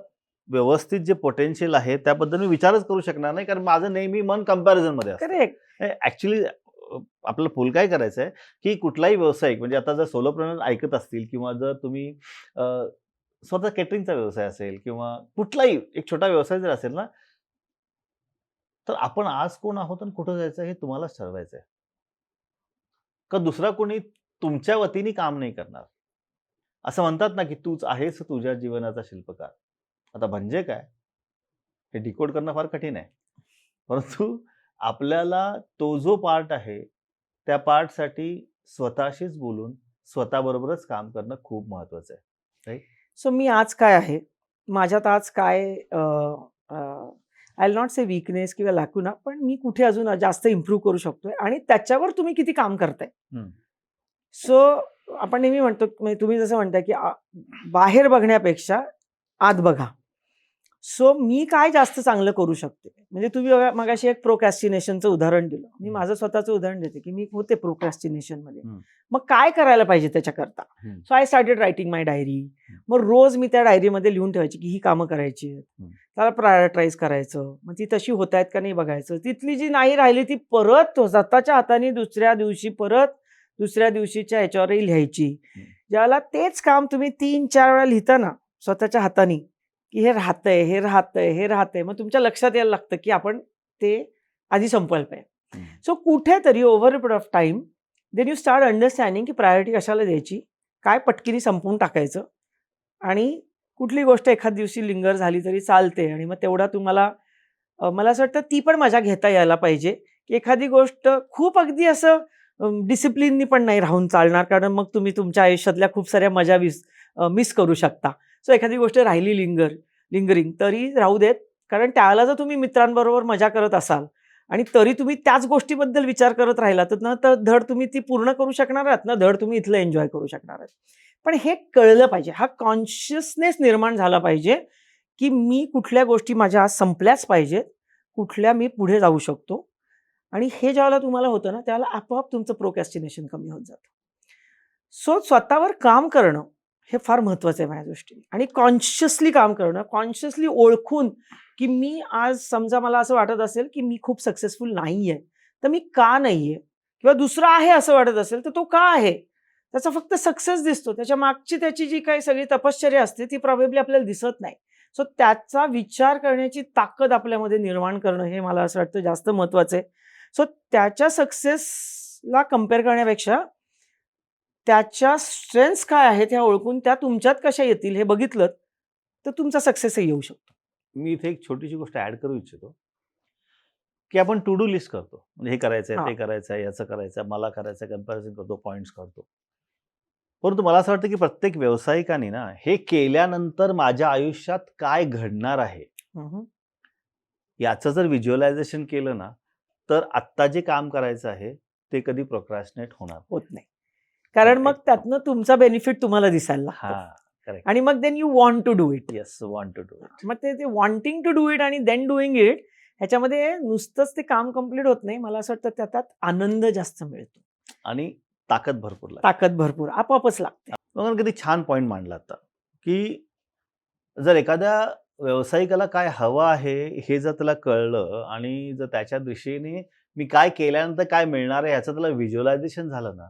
व्यवस्थित जे पोटेन्शियल आहे त्याबद्दल मी विचारच करू शकणार नाही, कारण माझं नेहमी मन कंपॅरिझनमध्ये असतं. करेक्ट. ॲक्च्युअली आपल्याला फुल काय करायचं आहे, की कुठलाही व्यावसायिक म्हणजे आता जर सोलोप्रेन्योर ऐकत असतील किंवा जर तुम्ही स्वतः केटरिंगचा व्यवसाय असेल किंवा कुठलाही एक छोटा व्यवसाय जर असेल ना, तर आपण आज कोण आहोत आणि कुठं जायचं हे तुम्हालाच ठरवायचं आहे. का दुसरा कोणी तुमच्या वतीने काम नाही करणार. असं म्हणतात ना, की तूच आहेस तुझ्या जीवनाचा शिल्पकार. आता म्हणजे काय? हे डिकोड करणं फार कठीण आहे. परंतु आपल्याला तो जो पार्ट आहे, त्या पार्टसाठी स्वतःशीच बोलून स्वतःबरोबरच काम करणं खूप महत्त्वाचं आहे. राइट? सो मी आज काय आहे? माझ्यात आज काय I will not say weakness किंवा लॅकुना, पण मी कुठे अजून जास्त इम्प्रूव्ह करू शकतोय आणि त्याच्यावर तुम्ही किती काम करताय. सो आपण नेहमी म्हणतो, म्हणजे तुम्ही जसं म्हणताय, की बाहेर बघण्यापेक्षा आत बघा. सो मी काय जास्त चांगलं करू शकते? म्हणजे तुम्ही बघा मगाशी एक प्रोक्रॅस्टिनेशनचं उदाहरण दिलं. मी माझं स्वतःचं उदाहरण देते, की मी होते प्रोक्रॅस्टिनेशनमध्ये. मग काय करायला पाहिजे त्याच्याकरता? So I started writing my diary. मग रोज मी त्या डायरीमध्ये लिहून ठेवायची, की ही कामं करायची आहेत. त्याला प्रायोरिटाईज करायचं. मग ती तशी होत आहेत का नाही बघायचं. तिथली जी नाही राहिली ती परत स्वतःच्या हाताने दुसऱ्या दिवशीच्या ह्याच्यावरही लिहायची. ज्याला तेच काम तुम्ही 3-4 वेळा लिहिता ना स्वतःच्या हाताने, की हे राहतंय. मग तुमच्या लक्षात यायला लागतं, की आपण ते आधी संपवायला पाहिजे. सो कुठेतरी over a period of time then you start understanding, की प्रायोरिटी कशाला द्यायची, काय पटकिनी संपवून टाकायचं आणि कुठली गोष्ट एखाद दिवशी लिंगर झाली तरी चालते. आणि मग तेवढा तुम्हाला मला असं वाटतं ती पण मजा घेता यायला पाहिजे, की एखादी गोष्ट खूप अगदी असं डिसिप्लिननी पण नाही राहून चालणार, कारण मग तुम्ही तुमच्या आयुष्यातल्या खूप साऱ्या मजा मिस करू शकता. सो एखादी गोष्ट राहिली लिंगरिंग तरी राहू देत, कारण त्याला जर तुम्ही मित्रांबरोबर मजा करत असाल आणि तरी तुम्ही त्याच गोष्टीबद्दल विचार करत राहिला तर धड तुम्ही ती पूर्ण करू शकणार आहात ना, धड तुम्ही इथलं एन्जॉय करू शकणार आहात. पण हे कळलं पाहिजे, हा कॉन्शियसनेस निर्माण झाला पाहिजे, की मी कुठल्या गोष्टी माझ्या आज संपल्याच पाहिजेत, कुठल्या मी पुढे जाऊ शकतो. आणि हे ज्यावेळेला तुम्हाला होतं ना, त्यावेळेला आपोआप तुमचं प्रोक्रॅस्टिनेशन कमी होत जातं. सो स्वतःवर काम करणं हे फार महत्त्वाचं आहे माझ्या दृष्टीने. आणि कॉन्शियसली काम करणं, कॉन्शियसली ओळखून, की मी आज समजा मला असं वाटत असेल, की मी खूप सक्सेसफुल नाहीये, तर मी का नाहीये? किंवा दुसरा आहे असं वाटत असेल, तर तो का आहे? त्याचा फक्त सक्सेस दिसतो. त्याच्या मागची त्याची जी काही सगळी तपश्चर्या असते ती प्रोबॅबली आपल्याला दिसत नाही. सो त्याचा विचार करण्याची ताकद आपल्यामध्ये निर्माण करणं हे मला असं वाटतं जास्त महत्त्वाचं आहे. सो त्याच्या सक्सेसला कंपेअर करण्यापेक्षा त्याच्या स्ट्रेंथ्स काय आहेत ह्या ओळखून त्या तुमच्यात कशा येतील हे बघितलं तर तुमचा सक्सेसही येऊ शकतो. मी इथे एक छोटीशी गोष्ट ऍड करू इच्छितो, की आपण टू डू लिस्ट करतो. म्हणजे हे करायचंय, हां. ते करायचंय, याचं करायचंय, मला करायचंय, कंपॅरिझन करतो, पॉइंट्स करतो. परंतु मला असं वाटतं, की प्रत्येक व्यावसायिकाने ना हे केल्यानंतर माझ्या आयुष्यात काय घडणार आहे, याचं जर व्हिज्युअलायझेशन केलं ना, तर आत्ता जे काम करायचं आहे ते कधी प्रोक्रॅस्टिनेट होणार नाही. होत नाही. कारण हा, मग त्यातनं तुमचा बेनिफिट तुम्हाला दिसायला लागतो हा करेक्ट. आणि मग then you want to do it. Yes, want to do it. मग ते वॉन्टिंग टू डू इट आणि देन डुईंग इट ह्याच्यामध्ये नुसतंच ते काम कम्प्लीट होत नाही. मला असं वाटतं त्यात आनंद जास्त मिळतो, आणि ताकद भरपूर लागते. ताकद भरपूर आपोआपच लागते. बघा किती छान पॉइंट मांडला आता, की जर एखाद्या व्यावसायिकाला काय हवं आहे हे जर त्याला कळलं आणि जर त्याच्या दिशेने मी काय केल्यानंतर काय मिळणार आहे ह्याचं त्याला व्हिज्युअलायझेशन झालं ना,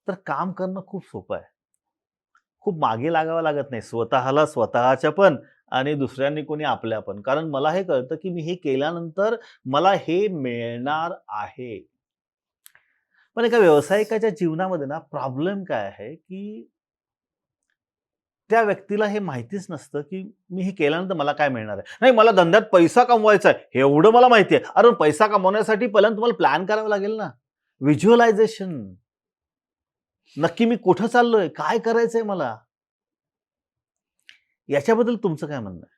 तर काम करणं खूप सोपं आहे. खूप मागे लागावं लागत नाही स्वतःला, स्वतःच्या पण आणि दुसऱ्यांनी कोणी आपल्या पण. कारण मला हे कळतं की मी हे केल्यानंतर मला हे मिळणार आहे. पण एका व्यावसायिकाच्या जीवनामध्ये ना प्रॉब्लेम काय आहे, की त्या व्यक्तीला हे माहितीच नसतं, की मी हे केल्यानंतर मला काय मिळणार आहे. नाही, मला धंद्यात पैसा कमवायचा आहे, हे एवढं मला माहिती आहे. अरे पैसा कमवण्यासाठी पहिल्यांदा तुम्हाला प्लॅन करावा लागेल ना. व्हिज्युअलायझेशन. नक्की मी कुठं चाललोय? काय करायचंय मला? याच्याबद्दल तुमचं काय म्हणणं आहे?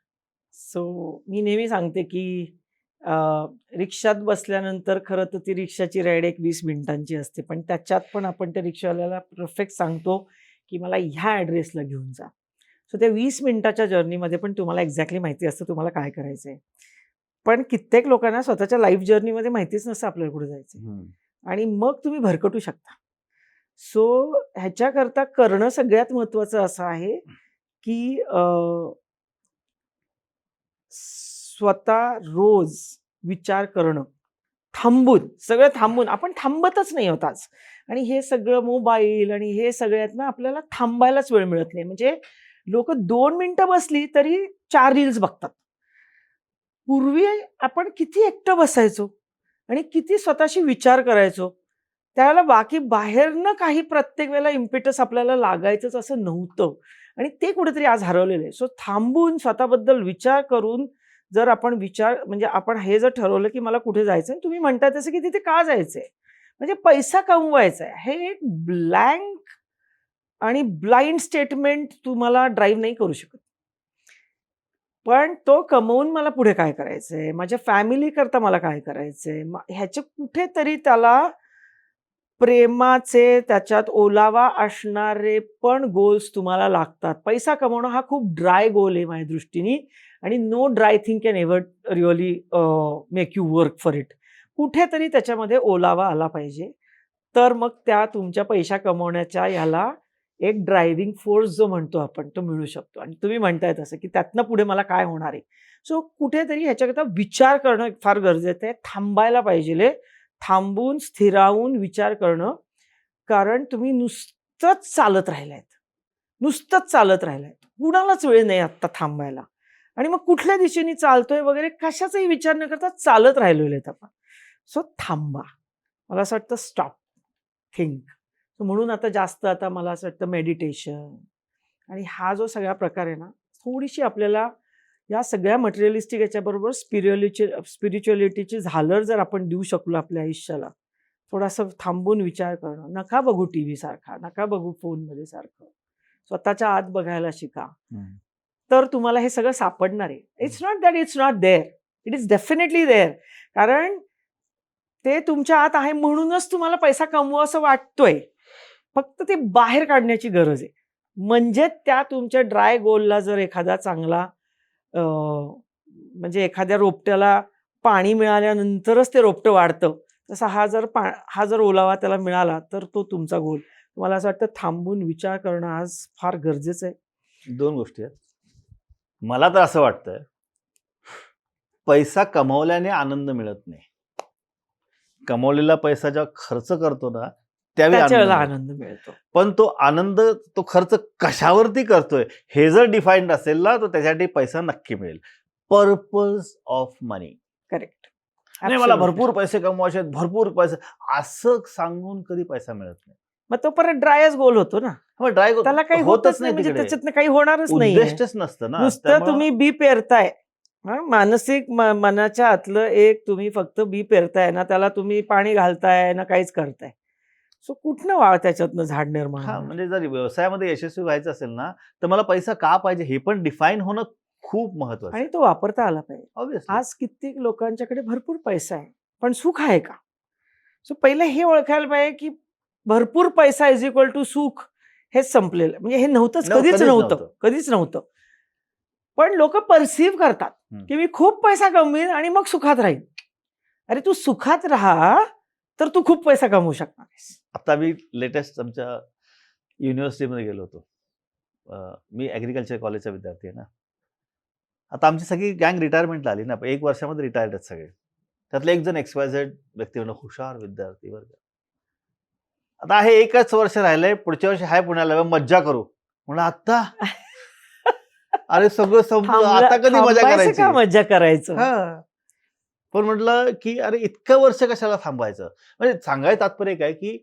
सो मी नेहमी सांगते की रिक्षात बसल्यानंतर खरं तर ती रिक्षाची राईड एक 20 मिनिटांची असते, पण त्याच्यात पण आपण त्या रिक्षावाल्याला परफेक्ट सांगतो की मला ह्या ॲड्रेसला घेऊन जा. सो त्या 20 मिनिटाच्या जर्नीमध्ये पण तुम्हाला एक्झॅक्टली माहिती असतं तुम्हाला काय करायचं आहे. पण कित्येक लोकांना स्वतःच्या लाईफ जर्नीमध्ये माहितीच नसतं आपल्याला कुठे जायचं आणि मग तुम्ही भरकटू शकता. सो ह्याच्याकरता करणं सगळ्यात महत्त्वाचं असं आहे की स्वतः रोज विचार करणं, सगळं थांबून आपण थांबतच नाही होत आज. आणि हे सगळं मोबाईल आणि हे सगळ्यात ना आपल्याला थांबायलाच वेळ मिळत नाही. म्हणजे लोक 2 मिनिटं बसली तरी 4 रील्स बघतात. पूर्वी आपण किती एकटं बसायचो आणि किती स्वतःशी विचार करायचो. त्यावेळेला बाकी बाहेरनं काही प्रत्येक वेळेला इम्पेटस आपल्याला लागायचंच असं नव्हतं आणि ते कुठेतरी आज हरवलेलं आहे. सो थांबून स्वतःबद्दल विचार करून जर आपण म्हणजे आपण हे जर ठरवलं की मला कुठे जायचंय, तुम्ही म्हणताय तसं की तिथे का जायचंय? म्हणजे पैसा कमवायचा आहे. हे एक ब्लँक आणि ब्लाइंड स्टेटमेंट तुम्हाला ड्राईव्ह नाही करू शकत. पण तो कमवून मला पुढे काय करायचंय? माझ्या फॅमिली करता मला काय करायचंय? ह्याचे कुठेतरी त्याला प्रेमाचे त्याच्यात ओलावा असणारे पण गोल्स तुम्हाला लागतात. पैसा कमवणं हा खूप ड्राय गोल आहे माझ्या दृष्टीने आणि no dry thing can ever really make you work for it. कुठेतरी त्याच्यामध्ये ओलावा आला पाहिजे. तर मग त्या तुमच्या पैसा कमवण्याच्या ह्याला एक ड्रायव्हिंग फोर्स जो म्हणतो आपण तो मिळू शकतो. आणि तुम्ही म्हणताय तसं की त्यातनं पुढे मला काय होणार आहे? सो कुठेतरी ह्याच्याकरता विचार करणं फार गरजेचं आहे. थांबायला पाहिजे. थांबून, स्थिरावून विचार करणं. कारण तुम्ही नुसतंच चालत राहिलायत. नुसतंच चालत राहिलायत. कुणालाच वेळ नाही आत्ता थांबायला. आणि मग कुठल्या दिशेने चालतोय वगैरे कशाचाही विचार न करता चालत राहिलेले आहेत आपण. सो थांबा. मला असं वाटतं स्टॉप, थिंक. म्हणून आता मला असं वाटतं मेडिटेशन आणि हा जो सगळा प्रकार आहे ना, थोडीशी आपल्याला या सगळ्या मटेरियलिस्टिक याच्याबरोबर स्पिरिच्युअलिटीची झालर जर आपण देऊ शकलो आपल्या आयुष्याला, थोडासा थांबून विचार करणं. नका बघू टीव्ही सारखा, नका बघू फोनमध्ये सारखं. स्वतःच्या आत बघायला शिका. तर तुम्हाला हे सगळं सापडणार आहे. It's not that it's not there. It is definitely there. कारण ते तुमच्या आत आहे म्हणूनच तुम्हाला पैसा कमवू असं वाटतोय. फक्त ते बाहेर काढण्याची गरज आहे. म्हणजे त्या तुमच्या ड्राय गोलला जर एखादा चांगला म्हणजे एखाद्या रोपट्याला पाणी मिळाल्यानंतरच ते रोपटं वाढतं. तसा हा जर ओलावा त्याला मिळाला तर तो तुमचा गोल. मला असं वाटतं थांबून विचार करणं आज फार गरजेचं आहे. 2 गोष्टी आहेत. मला तर असं वाटतंय, पैसा कमवल्याने आनंद मिळत नाही. कमवलेला पैसा जेव्हा खर्च करतो ना, त्यावेळी त्याच्यावेळेला आनंद मिळतो. आनंद मिळतो. पण तो आनंद, तो खर्च कशावरती करतोय हे जर डिफाईन्ड असेल ना, तर त्याच्यासाठी पैसा नक्की मिळेल. Purpose of money. करेक्ट. नाही, मला भरपूर पैसे कमवायचे आहेत, भरपूर पैसे, असं सांगून कधी पैसा मिळत नाही. मग तो परत ड्रायच गोल होतो ना. मग ड्राय त्याला काही होतच नाही. म्हणजे त्याच्यातनं काही होणारच नाही. उद्दिष्टच नसतं ना. नुसतं तुम्ही बी पेरताय. मानसिक मनाच्या आतलं एक तुम्ही फक्त बी पेरताय ना, त्याला तुम्ही पाणी घालताय ना काहीच करताय. सो कुठनं त्याच्यातनं झाड निर्माण होणार? म्हणजे जर व्यवसायामध्ये यशस्वी व्हायचं असेल ना, तर मला पैसा का पाहिजे हे पण डिफाईन होणं खूप महत्वाचं आणि आहे. तो वापरता आला पाहिजे. ऑब्व्हियसली. आज कित्येक लोकांच्याकडे भरपूर पैसा आहे, पण सुख आहे का? सो पहिलं हे ओळखायला पाहिजे की भरपूर पैसा इज इक्वल टू सुख हेच संपलेलं, म्हणजे हे नव्हतंच, No, कधीच कधीच नव्हतं, नव्हतं. कधीच नव्हतं. पण लोक परसिव्ह करतात की मी खूप पैसा कमवीन आणि मग सुखात राहीन. अरे तू सुखात राहा तर तू खूप पैसा कमवू शकणार आहेस. आता मी लेटेस्ट आमच्या युनिव्हर्सिटीमध्ये गेलो होतो. मी ॲग्रिकल्चर कॉलेजचा विद्यार्थी आहे ना. आता आमची सगळी गँग रिटायरमेंटला आली ना. 1 वर्षामध्ये रिटायर्ड आहेत सगळे. त्यातले एक जण XYZ व्यक्ती म्हणून हुशार विद्यार्थी बरं का. आता आहे 1च वर्ष राहिलंय. पुढच्या वर्षी आहे पुण्याला, मज्जा करू. म्हणलं आत्ता? अरे सगळं संपलं. आता कधी मजा थांबायचं करायची? का मज्जा करायचं? हां. पण म्हटलं, की अरे इतकं वर्ष कशाला थांबायचं? म्हणजे सांगायचं तात्पर्य काय, की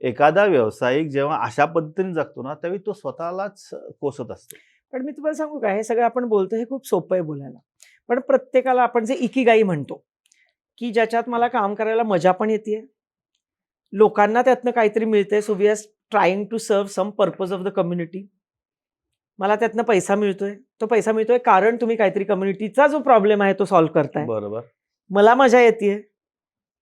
एखादा व्यावसायिक जेव्हा अशा पद्धतीने जगतो ना, त्यावेळी तो स्वतःलाच कोसत असतो. पण मी तुम्हाला सांगू का, हे सगळं आपण बोलतो हे खूप सोपं आहे बोलायला. पण प्रत्येकाला आपण जे इकिगाई म्हणतो, की ज्याच्यात मला काम करायला मजा पण येते, लोकांना त्यातनं काहीतरी मिळतंय, so we are trying to serve some purpose of the community. मला त्यातनं पैसा मिळतोय. तो पैसा मिळतोय कारण तुम्ही काहीतरी कम्युनिटीचा जो प्रॉब्लेम आहे तो सॉल्व्ह करताय. बरोबर. मला मजा येते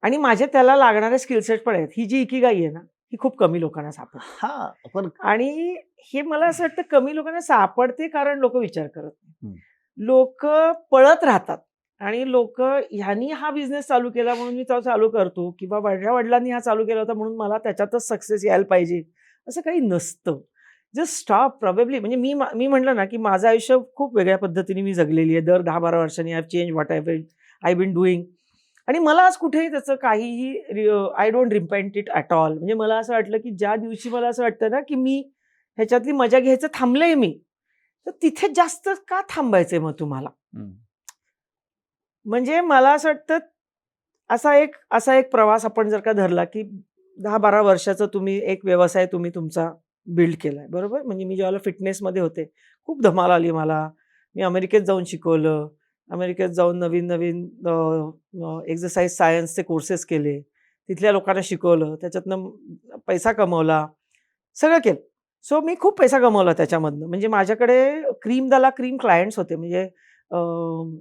आणि माझे त्याला लागणारे स्किलसेट पण आहेत. ही जी इकिगाई आहे ना, ही खूप कमी लोकांना सापडते. हां, पण आणि हे मला असं वाटतं कमी लोकांना सापडते कारण लोक विचार करत नाही. हं. लोक पळत राहतात आणि लोक ह्यांनी हा बिझनेस चालू केला म्हणून मी तो चालू करतो, किंवा माझ्या वडिलांनी हा चालू केला होता म्हणून मला त्याच्यातच सक्सेस यायला पाहिजे, असं काही नसतं. Just stop. प्रॉबेबली म्हणजे मी म्हटलं ना, की माझं आयुष्य खूप वेगळ्या पद्धतीने मी जगलेली आहे. दर 10-12 वर्षांनी I have change what I been doing. आणि मला आज कुठेही त्याचं काहीही I don't repent it at all. म्हणजे मला असं वाटलं, की ज्या दिवशी मला असं वाटतं ना, की मी ह्याच्यातली मजा घ्यायचं थांबलंय मी, तर तिथे जास्त का थांबायचंय मग तुम्हाला? हं. म्हणजे मला असं वाटतं असा एक प्रवास आपण जर का धरला, की 10-12 वर्षाचा तुम्ही एक व्यवसाय तुम्ही तुमचा बिल्ड केलाय, बरोबर? म्हणजे मी ज्यावेळेला फिटनेसमध्ये होते, खूप धमाल आली मला. मी अमेरिकेत जाऊन शिकवलं. अमेरिकेत जाऊन नवीन-नवीन एक्सरसाइज सायन्सचे कोर्सेस केले. तिथल्या लोकांना शिकवलं. त्याच्यातनं पैसा कमवला. सगळं केलं. सो मी खूप पैसा कमवला त्याच्यामधनं. म्हणजे माझ्याकडे क्रीम क्लायंट्स होते. म्हणजे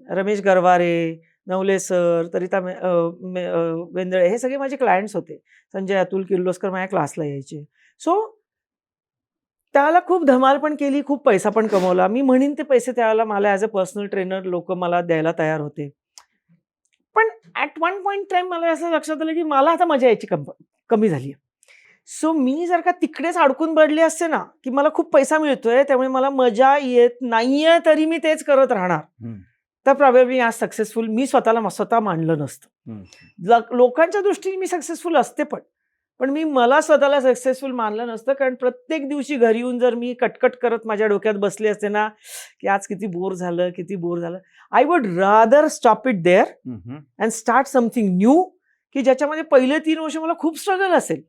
रमेश गरवारे, नवले सर, तरिता वेंदळे हे सगळे माझे क्लायंट्स होते. संजय अतुल किर्लोस्कर माझ्या क्लासला यायचे. सो त्यावेळेला खूप धमाल पण केली, खूप पैसा पण कमवला. मी म्हणीन ते पैसे त्यावेळेला मला ॲज अ पर्सनल ट्रेनर लोकं मला द्यायला तयार होते. पण ॲट वन पॉइंट टाईम मला असं लक्षात आलं, की मला आता मजा यायची कमी झाली आहे. सो मी जर का तिकडेच अडकून पडले असते ना, की मला खूप पैसा मिळतोय त्यामुळे मला मजा येत नाहीये तरी मी तेच करत राहणार. हं. तर प्रॉबेबली आज सक्सेसफुल मी स्वतःला स्वतः मानलं नसतं. हं. लोकांच्या दृष्टीने मी सक्सेसफुल असते पण मी मला स्वतःला सक्सेसफुल मानलं नसतं, कारण प्रत्येक दिवशी घरी येऊन जर मी कटकट करत माझ्या डोक्यात बसले असते ना, की आज किती बोर झालं. I would rather stop it there हं, हं. अँड स्टार्ट समथिंग न्यू, की ज्याच्यामध्ये पहिले 3 वर्ष मला खूप स्ट्रगल असेल.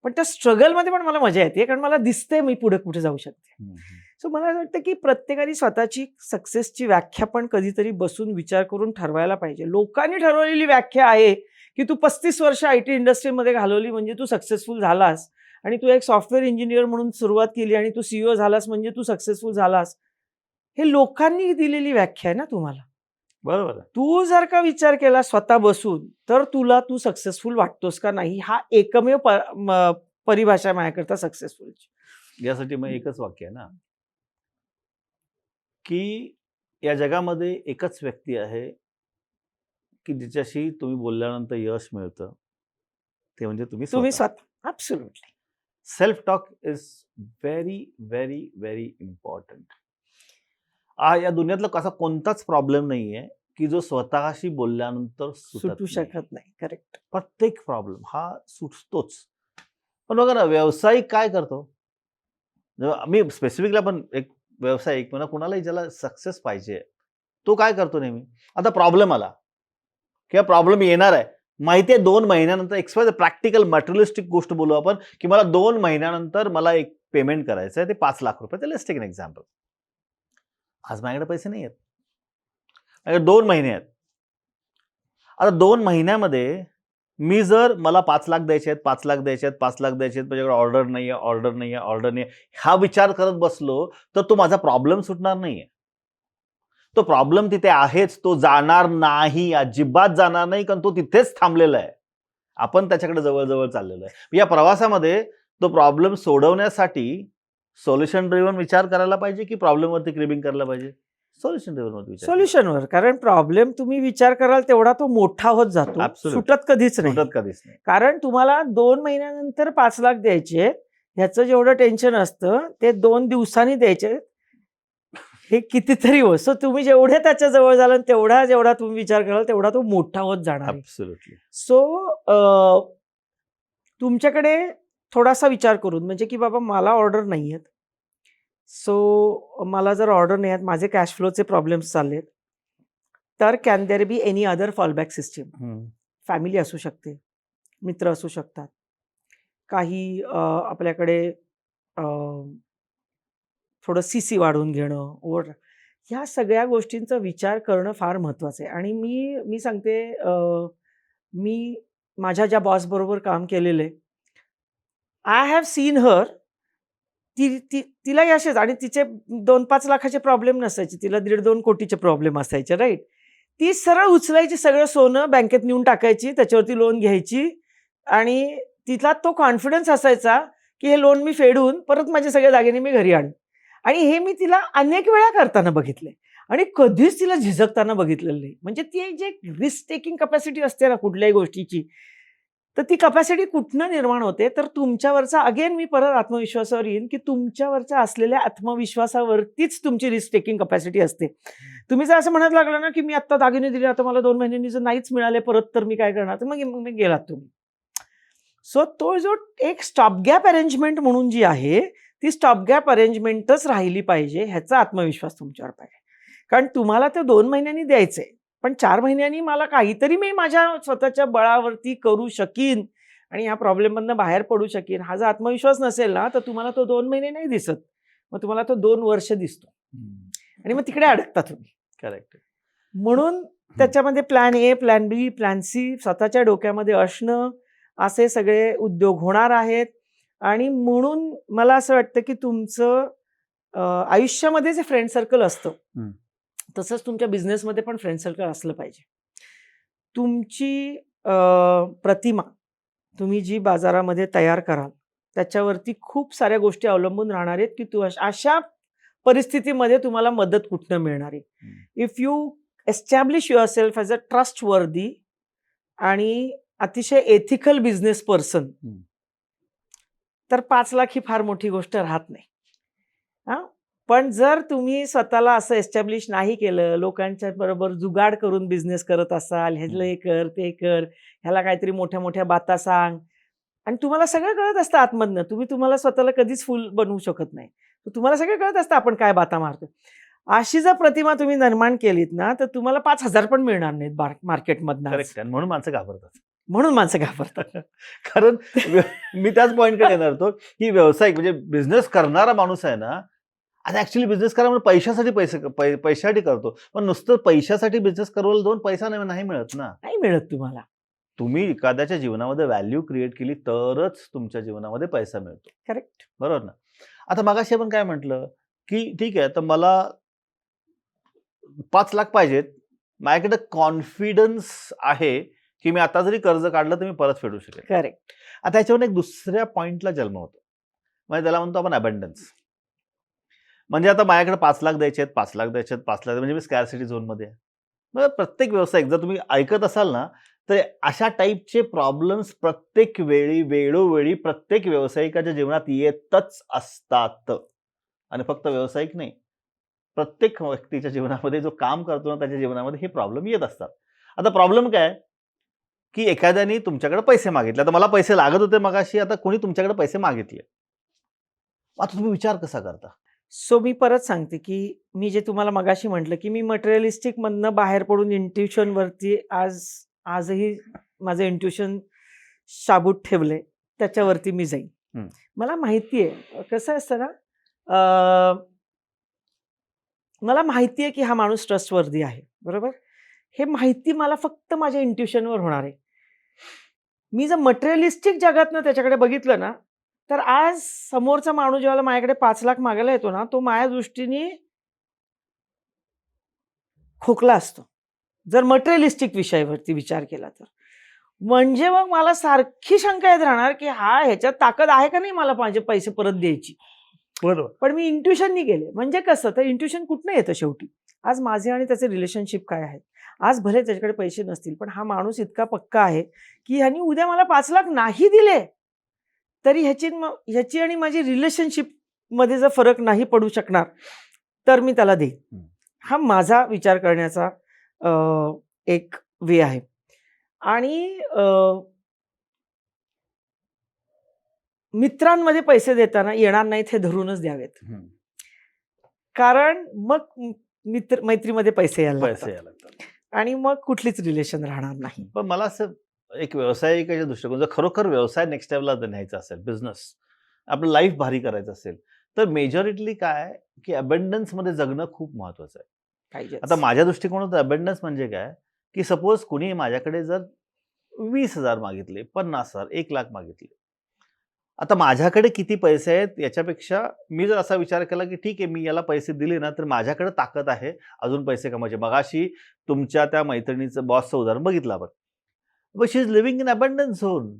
पण त्या स्ट्रगलमध्ये पण मला मजा येते, कारण मला दिसतंय मी पुढे कुठे जाऊ शकते. हं, हं. सो मला असं वाटतं, की प्रत्येकाने स्वतःची सक्सेसची व्याख्या पण कधीतरी बसून विचार करून ठरवायला पाहिजे. लोकांनी ठरवलेली व्याख्या आहे, की तू 35 वर्ष IT इंडस्ट्रीमध्ये घालवली म्हणजे तू सक्सेसफुल झालास, आणि तू एक सॉफ्टवेअर इंजिनियर म्हणून सुरुवात केली आणि तू CEO झालास म्हणजे तू सक्सेसफुल झालास. हे लोकांनी दिलेली व्याख्या आहे ना तुम्हाला. बरोबर आहे. तू जर का विचार केला स्वतः बसून, तर तू सक्सेसफुल वाटतोस का नाही, हा एकमेव परिभाषा आहे माझ्याकरता सक्सेसफुलची. यासाठी मग एकच वाक्य आहे ना, की या जगामध्ये एकच व्यक्ती आहे, की जिच्याशी तुम्ही बोलल्यानंतर यश मिळतं. ते म्हणजे तुम्ही तुम्ही स्वतः. स्वतः. Absolutely. Self talk is very, very, very important. या दुनियातला असा कोणताच प्रॉब्लेम नाहीये, की जो स्वतःशी बोलल्यानंतर सुटत सुटू नाही. शकत नाही. करेक्ट. प्रत्येक प्रॉब्लेम हा सुटतोच. पण बघा ना, व्यावसायिक काय करतो? जेव्हा मी स्पेसिफिकली आपण एक व्यावसायिक म्हणा कुणालाही ज्याला सक्सेस पाहिजे, तो काय करतो नेहमी? आता प्रॉब्लेम आला किंवा प्रॉब्लेम येणार आहे. माहिती आहे 2 महिन्यानंतर एक्सवाय प्रॅक्टिकल मटेरियलिस्टिक गोष्ट बोलू आपण, की मला 2 महिन्यानंतर मला एक पेमेंट करायचं आहे, ते ₹5,00,000. Let's take an example. आज माझ्याकडे पैसे नाही आहेत. माझ्याकडे 2 महिने आहेत. आता 2 महिन्यामध्ये मी जर मला 5,00,000 द्यायचे आहेत, 5,00,000 द्यायचे आहेत, 5,00,000 द्यायचे आहेत, माझ्याकडे ऑर्डर नाहीये, हा विचार करत बसलो, तर तो माझा प्रॉब्लेम सुटणार नाहीये. तो प्रॉब्लेम तिथे आहेच, तो जाणार नाही, अजिबात जाणार नाही, कारण तो तिथेच थांबलेला आहे. आपण त्याच्याकडे जवळ-जवळ चाललेलो आहे. या प्रवासामध्ये तो प्रॉब्लेम सोडवण्यासाठी सोल्युशन ड्रिव्हन विचार करायला पाहिजे की प्रॉब्लेमवरती क्रिबिंग करायला पाहिजे? सोल्युशन ड्रिव्हन विचार सोल्युशनवर. कारण प्रॉब्लेम तुम्ही विचार कराल तेवढा तो मोठा होत जातो. Absolute. सुटत कधीच नाही. सुटत कधीच नाही. कारण तुम्हाला 2 महिन्यानंतर 5 लाख द्यायचे, ह्याचं जेवढं टेन्शन असतं ते 2 दिवसांनी द्यायचे. हे कितीतरी हो. सो तुम्ही जेवढे त्याच्या जवळ जाल जेवढा तुम्ही विचार कराल तेवढा तो मोठा होत जाणार आहे. ऍब्सोल्युटली. सो तुमच्याकडे थोडासा विचार करून म्हणजे की बाबा मला ऑर्डर नाही आहेत. सो मला जर ऑर्डर नाही आहेत, माझे कॅश फ्लोचे प्रॉब्लेम्स चाललेत, तर can there be any other fallback system? Family असू शकते, मित्र असू शकतात, काही आपल्याकडे थोडं CC वाढवून घेणं ओर ह्या सगळ्या गोष्टींचा विचार करणं फार महत्त्वाचं आहे. आणि मी सांगते मी माझ्या ज्या बॉसबरोबर काम केलेलं आहे, आय हॅव सीन हर. तिलाही असेच आणि तिचे 2-5 लाखाचे प्रॉब्लेम नसायचे, तिला 1.5-2 कोटीचे प्रॉब्लेम असायचे, राईट. ती सरळ उचलायची सगळं सोनं बँकेत नेऊन टाकायची, त्याच्यावरती लोन घ्यायची आणि तिला तो कॉन्फिडन्स असायचा की हे लोन मी फेडून परत माझे सगळे दागिने मी घरी आणीन. आणि हे मी तिला अनेक वेळा करताना बघितले आणि कधीच तिला झिजकताना बघितलेलं नाही. म्हणजे ती जे रिस्क टेकिंग कपॅसिटी असते ना कुठल्याही गोष्टीची, तर ती कपॅसिटी कुठनं निर्माण होते? तर तुमच्यावरचा, अगेन मी परत आत्मविश्वासावर येईन की तुमच्यावरच्या असलेल्या आत्मविश्वासावरतीच तुमची रिस्क टेकिंग कपॅसिटी असते. तुम्ही जर असं म्हणत लागला ना की मी आत्ता दागिने दिले, आता मला 2 महिन्यांनी जर नाहीच मिळाले परत तर मी काय करणार? तर मग गेलात तुम्ही. सो तो जो एक स्टॉपगॅप अरेंजमेंट म्हणून जी आहे, ती स्टॉपगॅप अरेंजमेंटच राहिली पाहिजे, ह्याचा आत्मविश्वास तुमच्यावर पाहिजे. कारण तुम्हाला ते 2 महिन्यांनी द्यायचंय, पण 4 महिन्यांनी मला काहीतरी मी माझ्या स्वतःच्या बळावरती करू शकीन आणि ह्या प्रॉब्लेममधनं बाहेर पडू शकीन, हा जर आत्मविश्वास नसेल ना, तर तुम्हाला तो 2 महिने नाही दिसत. मग तुम्हाला तो 2 वर्ष दिसतो आणि मग तिकडे अडकता तुम्ही. करेक्ट. म्हणून त्याच्यामध्ये plan A, plan B, plan C स्वतःच्या डोक्यामध्ये असणं, असे सगळे उद्योग होणार आहेत. आणि म्हणून मला असं वाटतं की तुमचं आयुष्यामध्ये जे फ्रेंड सर्कल असतं, तसंच तुमच्या बिझनेसमध्ये पण फ्रेंड सर्कल असलं पाहिजे. तुमची प्रतिमा तुम्ही जी बाजारामध्ये तयार कराल त्याच्यावरती खूप साऱ्या गोष्टी अवलंबून राहणार आहेत की अशा परिस्थितीमध्ये तुम्हाला मदत कुठनं मिळणार आहे. If you establish your self as a trustworthy आणि अतिशय एथिकल बिझनेस पर्सन, तर 5 लाख ही फार मोठी गोष्ट राहत नाही. पण जर तुम्ही स्वतःला असं एस्टॅब्लिश नाही केलं, लोकांच्या बरोबर जुगाड करून बिझनेस करत असाल, ह्याला हे कर ते कर, ह्याला काहीतरी मोठ्या मोठ्या बाता सांग, आणि तुम्हाला सगळं कळत असतं आतमधनं, तुम्हाला स्वतःला कधीच फुल बनवू शकत नाही, तुम्हाला सगळं कळत असतं आपण काय बाता मारतो. अशी जर प्रतिमा तुम्ही निर्माण केलीत ना, तर तुम्हाला 5,000 पण मिळणार नाहीत मार्केटमधनं. करेक्ट. म्हणून माणसं घाबरतात. म्हणून माणसं घाबरतात. कारण मी त्याच पॉईंटकडे येणार होतो की व्यावसायिक म्हणजे बिझनेस करणारा माणूस आहे ना, आता ऍक्च्युली बिझनेस करा म्हणजे पैशासाठी करतो, पण नुसतं पैशासाठी बिझनेस करायला 2 पैसा नाही मिळत ना. नाही मिळत तुम्हाला. तुम्ही एखाद्याच्या जीवनामध्ये व्हॅल्यू क्रिएट केली तरच तुमच्या जीवनामध्ये पैसा मिळतो. करेक्ट. बरोबर ना. आता मगाशी आपण काय म्हटलं की ठीक आहे, तर मला 5 लाख पाहिजेत, माझ्याकडे कॉन्फिडन्स आहे की मी आता जरी कर्ज काढलं तर मी परत फेडू शकेल. करेक्ट. आता याच्यावर एक दुसऱ्या पॉइंटला जन्म होतो, म्हणजे त्याला म्हणतो आपण अबंडन्स. म्हणजे आता माझ्याकडे 5 लाख द्यायचे आहेत, 5 लाख द्यायचे आहेत, 5 लाख, म्हणजे मी स्कॅरसिटी झोनमध्ये आहे. मग प्रत्येक व्यावसायिक, जर तुम्ही ऐकत असाल ना, तर अशा टाईपचे प्रॉब्लेम्स प्रत्येक वेळी वेळोवेळी प्रत्येक व्यावसायिकाच्या जीवनात येतच असतात. आणि फक्त व्यावसायिक नाही, प्रत्येक व्यक्तीच्या जीवनामध्ये जो काम करतो ना, त्याच्या जीवनामध्ये हे प्रॉब्लेम येत असतात. आता प्रॉब्लेम काय की एखाद्याने तुमच्याकडे पैसे मागितले, आता मला पैसे लागत होते मगाशी, आता कोणी तुमच्याकडे पैसे मागितले, आता तुम्ही विचार कसा करता? सो मी परत सांगते की मी जे तुम्हाला मगाशी म्हटलं की मी मटेरियलिस्टिक मधनं बाहेर पडून इंट्युशनवरती आजही माझं इंट्युशन शाबूत ठेवले, त्याच्यावरती मी जाईन. मला माहिती आहे कसं असतं ना, मला माहिती आहे की हा माणूस ट्रस्टवर्दी आहे, बरोबर. हे माहिती मला फक्त माझ्या इंट्युशनवर होणार आहे. मी जर मटेरियलिस्टिक जगातनं त्याच्याकडे बघितलं ना, तर आज समोरचा माणूस जेव्हा माझ्याकडे 5 लाख मागायला येतो ना, तो माझ्या दृष्टीने खोकला असतो, जर मटेरियलिस्टिक विषयावरती विचार केला तर. म्हणजे मग मला सारखी शंका येत राहणार की ह्याच्यात ताकद आहे का नाही मला माझे पैसे परत द्यायची. बरोबर. पण मी इंट्युशननी गेले. म्हणजे कसं, तर इंट्युशन कुठनं येतं शेवटी? आज माझे आणि त्याचे रिलेशनशिप काय आहेत? आज भले त्याच्याकडे पैसे नसतील, पण हा माणूस इतका पक्का आहे, की ह्यानी उद्या मला 5,00,000 नाही दिले, तरी ह्याची आणि माझी रिलेशनशिपमध्ये जर फरक नाही पडू शकणार, तर मी त्याला देईन. हं. हा माझा विचार करण्याचा एक वे आहे. आणि मित्रांमध्ये पैसे देताना येणार नाहीत हे धरूनच द्यावेत. हं. कारण मग मैत्रीमध्ये पैसे यायला पैसे लागतात यायला लागतात. आणि मग कुठलीच रिलेशन राहणार नाही. पण मला असं एक व्यावसायिकाच्या दृष्टिकोन जर खरोखर व्यवसाय नेक्स्ट लेव्हलला जर न्यायचा असेल, बिझनेस आपलं लाईफ भारी करायचं असेल, तर मेजॉरिटली काय आहे, की अबंडन्समध्ये जगणं खूप महत्वाचं आहे. पाहिजेच. आता माझ्या दृष्टिकोनातून अबंडन्स म्हणजे काय, की सपोज कुणी माझ्याकडे जर 20,000 मागितले, 50,000, 1,00,000 मागितले. आता माझ्याकडे किती पैसे आहेत याच्यापेक्षा मी जर असा विचार केला, की ठीक आहे मी याला पैसे दिले ना, तर माझ्याकडे ताकद आहे अजून पैसे कमवायचे. मगाशी तुमच्या त्या मैत्रिणीचं बॉसचं उदाहरण बघितलं आपण. But she is living in abundance zone.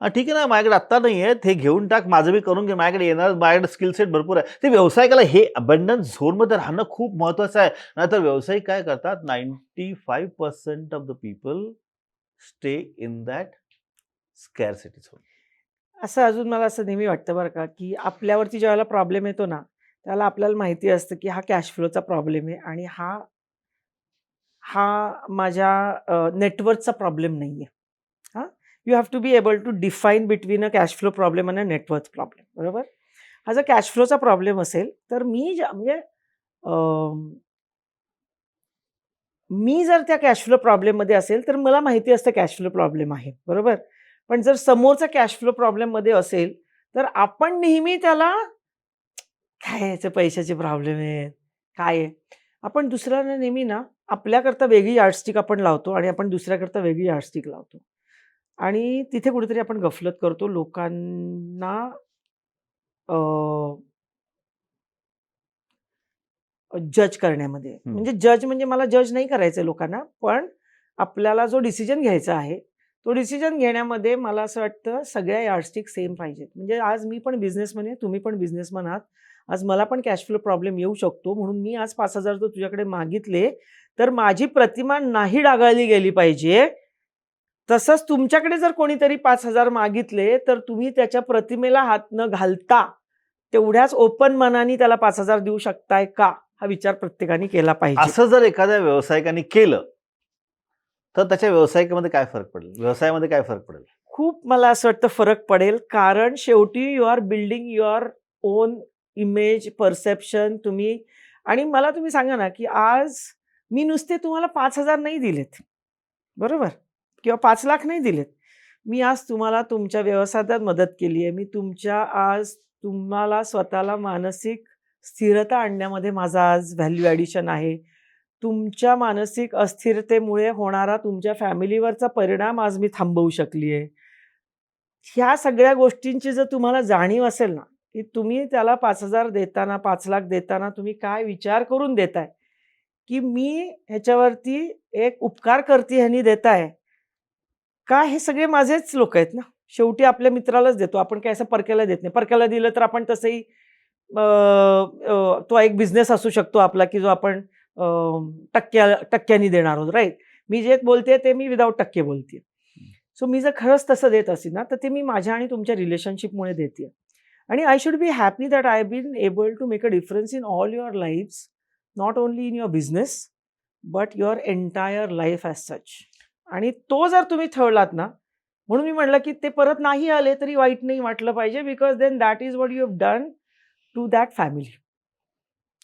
ठीक आहे ना, माझ्याकडे आत्ता नाही आहेत, हे घेऊन टाक, माझं मी करून घे, माझ्याकडे येणार, माझ्याकडे स्किल सेट भरपूर आहे. ते व्यावसायिकाला हे अबंडन्स झोनमध्ये राहणं खूप महत्त्वाचं आहे. नाहीतर व्यावसायिक काय करतात, 95% of the people stay in that scarcity zone. असं अजून मला असं नेहमी वाटतं बरं का, की आपल्यावरती ज्यावेळेला प्रॉब्लेम येतो ना, त्याला आपल्याला माहिती असतं, की हा कॅश फ्लोचा प्रॉब्लेम आहे आणि हा माझ्या नेटवर्कचा प्रॉब्लेम नाहीये. हां, you have to be able to define between a cash flow problem आणि अ नेटवर्क प्रॉब्लेम. बरोबर? हा जर कॅश फ्लोचा प्रॉब्लेम असेल, तर मी जर त्या कॅश फ्लो प्रॉब्लेममध्ये असेल, तर मला माहिती असतं कॅश फ्लो प्रॉब्लेम आहे. बरोबर? पण जर समोरचा कॅश फ्लो प्रॉब्लेममध्ये असेल, तर आपण नेहमी त्याला काय याचे पैशाचे प्रॉब्लेम आहेत, काय आहे? आपण दुसऱ्यांना नेहमी ना, आपल्याकरता वेगळी यार्डस्टिक आपण लावतो आणि आपण दुसऱ्याकरता वेगळी यार्डस्टिक लावतो. आणि तिथे कुठेतरी आपण गफलत करतो लोकांना अ, जज करण्यामध्ये. हं. म्हणजे जज म्हणजे मला जज नाही करायचंय लोकांना, पण आपल्याला जो डिसिजन घ्यायचा आहे, तो डिसिजन घेण्यामध्ये मला असं वाटतं सगळ्या यार्डस्टिक सेम पाहिजेत. म्हणजे आज मी पण बिझनेसमन आहे, तुम्ही पण बिझनेसमन आहात. आज मला पण कॅश फ्लो प्रॉब्लेम येऊ शकतो. म्हणून मी आज 5,000 जर तुझ्याकडे मागितले, तर माझी प्रतिमा नाही डागाळली गेली पाहिजे. तसंच तुमच्याकडे जर कोणीतरी 5,000 मागितले, तर तुम्ही त्याच्या प्रतिमेला हात न घालता, तेवढ्याच ओपन मनाने त्याला 5,000 देऊ शकताय का? हा विचार प्रत्येकाने केला पाहिजे. असं जर एखाद्या व्यावसायिकाने केलं, तर त्याच्या व्यवसायामध्ये काय फरक पडेल? व्यवसायामध्ये काय फरक पडेल? खूप मला असं वाटतं फरक पडेल. कारण शेवटी you are building your own image, perception तुम्ही. आणि मला तुम्ही सांगा ना, की आज मी नुसते तुम्हाला 5,000 नाही दिलेत, बरोबर? किंवा 5,00,000 नाही दिलेत. मी आज तुम्हाला तुमच्या व्यवसायात मदत केली आहे. मी आज तुम्हाला स्वतःला मानसिक स्थिरता आणण्यामध्ये माझा आज व्हॅल्यू ॲडिशन आहे. तुमच्या मानसिक अस्थिरतेमुळे होणारा तुमच्या फॅमिलीवरचा परिणाम आज मी थांबवू शकली आहे. ह्या सगळ्या गोष्टींची जर तुम्हाला जाणीव असेल ना, की तुम्ही त्याला 5,000 देताना, 5,00,000 देताना तुम्ही काय विचार करून देताय, की मी ह्याच्यावरती एक उपकार करते ह्यानी देताय का हे सगळे माझेच लोक आहेत ना. शेवटी आपल्या मित्रालाच देतो. आपण काय असं परक्याला देत नाही. परक्याला दिलं तर आपण तसंही तो एक बिझनेस असू शकतो आपला, की जो आपण टक्क्यानी देणार आहोत, राईट? मी जे बोलते ते मी विदाऊट टक्के बोलते. सो मी जर खरंच तसं देत असेल ना, तर ते मी माझ्या आणि तुमच्या रिलेशनशिपमुळे देते. आणि I should be happy that I have been able to make a difference in all your lives, not only in your business, but your entire life as such. आणि तो जर तुम्ही ठेवलात ना, म्हणून मी म्हटलं, की ते परत नाही आले तरी वाईट नाही वाटलं पाहिजे, because then that is what you have done to that family,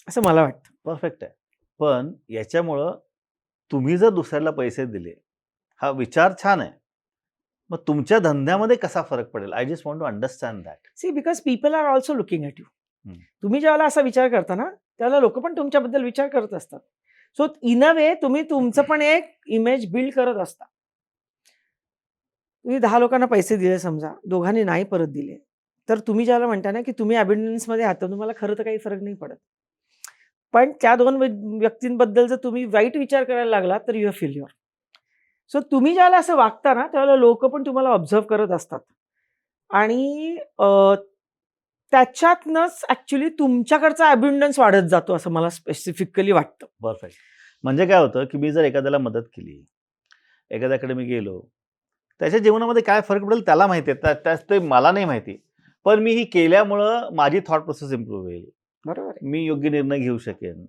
असं मला वाटतं. परफेक्ट आहे. पण याच्यामुळं तुम्ही जर दुसऱ्याला पैसे दिले, हा विचार छान आहे. मग तुमच्या धंद्यामध्ये कसा फरक पडेल? I just want to understand that. See because people are also looking at you. हं. तुम्ही ज्यावेळेला असा विचार करता ना, त्यावेळेला लोक पण तुमच्याबद्दल विचार करत असतात. सो इन अ वे तुम्ही तुमचं पण एक इमेज बिल्ड करत असता. तुम्ही 10 लोकांना पैसे दिले समजा, दोघांनी नाही परत दिले, तर तुम्ही ज्याला म्हणता ना, की तुम्ही अबंडन्समध्ये आहात, तर तुम्हाला खरं तर काही फरक नाही पडत. पण त्या 2 व्यक्तींबद्दल जर तुम्ही वाईट विचार करायला लागला, तर यू हॅव फेल्युअर. सो तुम्ही ज्यावेळेला असं वागता ना, त्यावेळेला लोकं पण तुम्हाला ऑब्झर्व्ह करत असतात. आणि त्याच्यातनंच ॲक्चुअली तुमच्याकडचा अबिंडन्स वाढत जातो असं मला स्पेसिफिकली वाटतं. परफेक्ट. म्हणजे काय होतं, की मी जर एखाद्याला मदत केली, एखाद्याकडे मी गेलो, त्याच्या जीवनामध्ये काय फरक पडेल त्याला माहिती आहे. त्याच ते मला नाही माहिती. पण मी ही केल्यामुळं माझी थॉट प्रोसेस इम्प्रूव्ह होईल. बरोबर आहे. मी योग्य निर्णय घेऊ शकेन.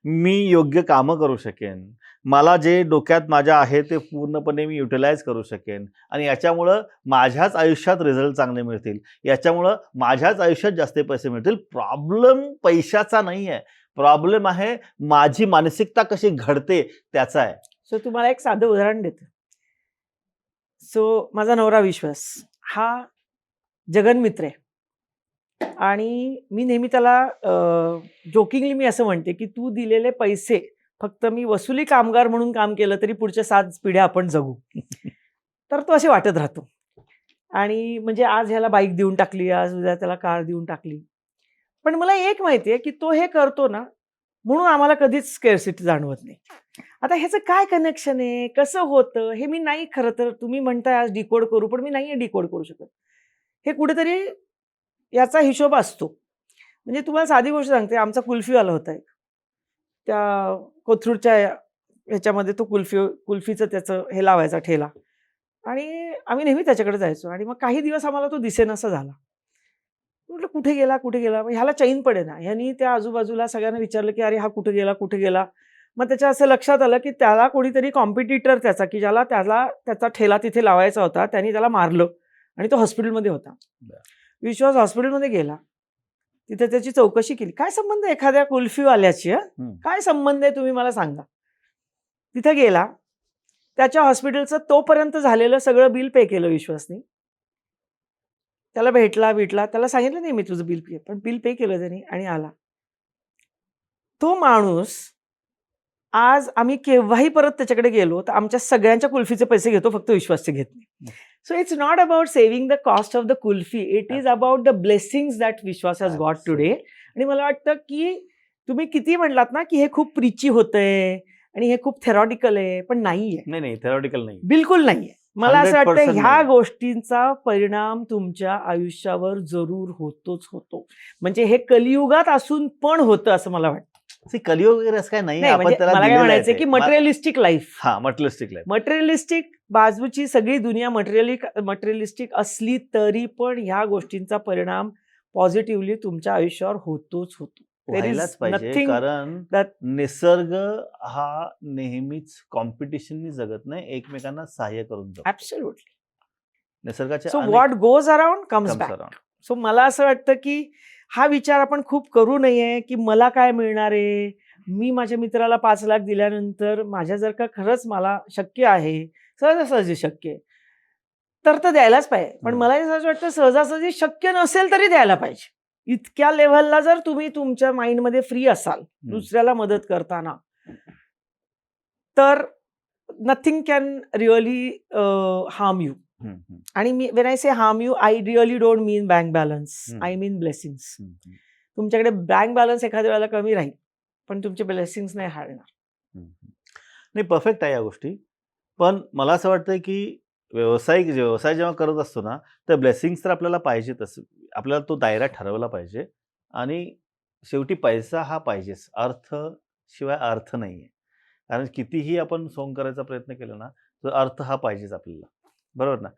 मी योग्य कामं करू शकेन. मला जे डोक्यात माझ्या आहे ते पूर्णपणे मी युटिलाइज करू शकेन आणि याच्यामुळं माझ्याच आयुष्यात रिझल्ट चांगले मिळतील. याच्यामुळं माझ्याच आयुष्यात जास्त पैसे मिळतील. प्रॉब्लेम पैशाचा नाही आहे. प्रॉब्लेम आहे माझी मानसिकता कशी घडते त्याचा आहे. सो तुम्हाला एक साधं उदाहरण देते. सो माझा नवरा विश्वास हा जगन्मित्र आहे. आणि मी नेहमी त्याला जोकिंगली मी असं म्हणते, की तू दिलेले पैसे फक्त मी वसुली कामगार म्हणून काम केलं तरी पुढच्या 7 पिढ्या आपण जगू. तर तो असे वाटत राहतो. आणि म्हणजे आज ह्याला बाईक देऊन टाकली, आज उद्या त्याला कार देऊन टाकली. पण मला एक माहिती आहे, की तो हे करतो ना, म्हणून आम्हाला कधीच स्केअरसिटी जाणवत नाही. आता ह्याचं काय कनेक्शन आहे, कसं होतं, हे मी नाही खरं तर तुम्ही म्हणताय आज डिकोड करू, पण मी नाहीये डिकोड करू शकत. हे कुठेतरी याचा हिशोब असतो. म्हणजे तुम्हाला साधी गोष्ट सांगते, आमचा कुल्फीवाला होता एक. त्या कोथरूडच्या ह्याच्यामध्ये तो कुल्फीचं त्याचं हे लावायचा ठेला. आणि आम्ही नेहमी त्याच्याकडे जायचो आणि मग काही दिवस आम्हाला तो दिसेनासा झाला. म्हटलं कुठे गेला, कुठे गेला? मग ह्याला चैन पडेना. ह्यानी त्या आजूबाजूला सगळ्यांना विचारलं, की "अरे हा कुठे गेला, कुठे गेला?" मग त्याच्या असं लक्षात आलं, की त्याला कोणीतरी कॉम्पिटिटर त्याचा, की ज्याला त्याचा ठेला तिथे लावायचा होता, त्यांनी त्याला मारलं आणि तो हॉस्पिटलमध्ये होता. बरं. विश्वास हॉस्पिटलमध्ये गेला. तिथे त्याची चौकशी केली. "काय संबंध आहे एखाद्या कुल्फीवाल्याची हं? हं. काय संबंध आहे तुम्ही मला सांगा." तिथे गेला. त्याच्या हॉस्पिटलचं तोपर्यंत झालेलं सगळं बिल पे केलं विश्वासनी. त्याला भेटला. त्याला सांगितलं नाही मी तुझं बिल पे, पण बिल पे केलं त्याने आणि आला. तो माणूस आज आम्ही केव्हाही परत त्याच्याकडे गेलो, तर आमच्या सगळ्यांच्या कुल्फीचे पैसे घेतो, फक्त विश्वासचे घेत नाही. So it's not about saving the cost of the kulfi. It is about the blessings that Vishwas has got today. आणि मला वाटतं, की तुम्ही किती म्हणलात ना, की हे खूप प्रीची होतंय आणि हे खूप थेरॉटिकल आहे, पण नाहीये. नाही, थेरॉटिकल नाही. बिलकुल नाहीये. मला असं 100% वाटतं ह्या नाही. गोष्टींचा परिणाम तुमच्या आयुष्यावर जरूर होतो. म्हणजे हे कलियुगात असून पण होतं असं मला वाटतं. कलियुग वगैरे असं काही नाही. नाही आपण म्हणजे त्याला मला काय दिलेलं आहे म्हणायचंय, ते. की मटेरियलिस्टिक लाईफ. हां, मटेरियलिस्टिक लाईफ. मटेरियलिस्टिक बाजूची सगळी दुनिया मटेरियलिस्टिक असली तरी पण ह्या गोष्टींचा परिणाम पॉझिटिव्हली तुमच्या आयुष्यावर होतोच होतो. There is व्हायलाच पाहिजे. nothing कारण that निसर्ग हा नेहमीच कॉम्पिटिशननी जगत नाही, एकमेकांना सहाय्य करून जगतो. ॲब्सोल्युटली. निसर्गाचे सो अनेक what goes around comes comes back. around. So मला असं वाटतं, की हा विचार आपण खूप करू नये, की मला काय मिळणार आहे? मी माझ्या मित्राला 5 लाख दिल्यानंतर माझ्या जर का खरंच मला शक्य आहे, सहजासहजी शक्य आहे, तर द्यायलाच पाहिजे. पण मला असं वाटतं सहजासहजी शक्य नसेल तरी द्यायला पाहिजे. इतक्या लेव्हलला जर तुम्ही तुमच्या माइंडमध्ये फ्री असाल, दुसऱ्याला मदत करताना, तर nothing can really harm you. हं, हं. आणि मी when I say harm you, I really don't mean bank balance. हं. I mean blessings. हं, हं. तुमच्याकडे बँक बॅलन्स एखाद्या वेळेला कमी राहील, पण तुमचे ब्लेसिंग्स नाही हारणार. हं, हं. नाही परफेक्ट आहे या गोष्टी. पण मला असं वाटतं, की व्यवसाय जेव्हा करत असतो ना, तर ब्लेसिंग्स तर आपल्याला पाहिजेतच. आपल्याला तो दायरा ठरवला पाहिजे आणि शेवटी पैसा हा पाहिजेच. अर्थ शिवाय अर्थ नाहीये. कारण कितीही आपण सोंग करायचा प्रयत्न केला ना, तर अर्थ हा पाहिजेच आपल्याला. बरोबर ना?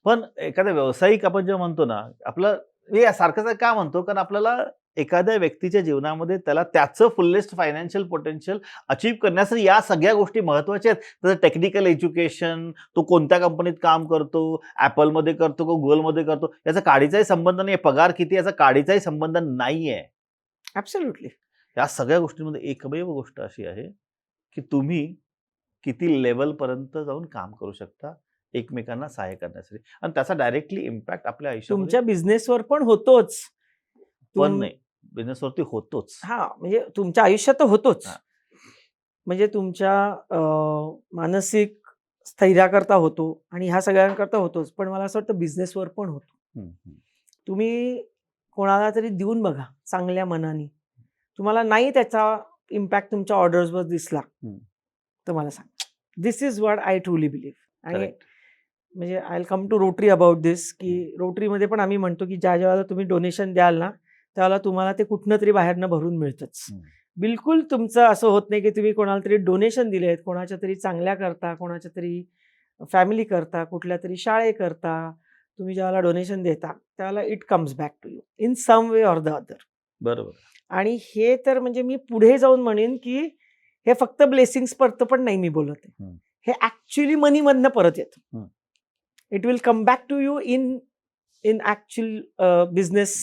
पण एखादा व्यावसायिक आपण जेव्हा म्हणतो ना, आपलं हे सारखं का म्हणतो? कारण आपल्याला एखाद्या व्यक्तीच्या जीवनामध्ये त्याला त्याचं फुल्लेस्ट फायनान्शियल पोटेन्शियल अचीव्ह करण्यासाठी या सगळ्या गोष्टी महत्त्वाच्या आहेत. जसं टेक्निकल एज्युकेशन, तो कोणत्या कंपनीत काम करतो, Appleमध्ये करतो का Googleमध्ये करतो, याचा काडीचाही संबंध नाही. पगार किती याचा काडीचाही संबंध नाहीये. ॲब्सोल्युटली. या सगळ्या गोष्टींमध्ये एकमेव गोष्ट अशी आहे, की तुम्ही किती लेव्हलपर्यंत जाऊन काम करू शकता एकमेकांना सहाय्य करण्यासाठी आणि त्याचा डायरेक्टली इम्पॅक्ट आपल्या आयुष्यामध्ये तुमच्या बिझनेसवर पण होतोच. पण नाही, बिझनेसवरती होतोच. हां, म्हणजे तुमच्या आयुष्यात तर होतोच. हां. म्हणजे तुमच्या मानसिक स्थैर्याकरता होतो आणि ह्या सगळ्यांकरता होतोच. पण मला असं वाटतं बिझनेसवर पण होतो. हं, हं. तुम्ही कोणाला तरी देऊन बघा चांगल्या मनाने. तुम्हाला नाही त्याचा इम्पॅक्ट तुमच्या ऑर्डर्सवर दिसला, हं. तर मला सांगा. This is what I truly believe. आणि करेक्ट. म्हणजे I will come to Rotary about this, की रोटरीमध्ये पण आम्ही म्हणतो की ज्या वेळेला तुम्ही डोनेशन द्याल ना, त्यावेळेला तुम्हाला ते कुठनं तरी बाहेरनं भरून मिळतंच. बिलकुल तुमचं असं होत नाही की तुम्ही कोणाला तरी डोनेशन दिलेत, कोणाच्या तरी चांगल्या करता, कोणाच्या तरी फॅमिली करता, कुठल्या तरी शाळेकरता तुम्ही ज्यावेळेला डोनेशन देता, त्यावेळेला it comes back to you in some way or the other. बरोबर. आणि हे तर म्हणजे मी पुढे जाऊन म्हणेन की हे फक्त ब्लेसिंग्स परत पण नाही मी बोलत आहे. हे ऍक्च्युअली मनीमधनं परत येतं. It will come back to you in actual business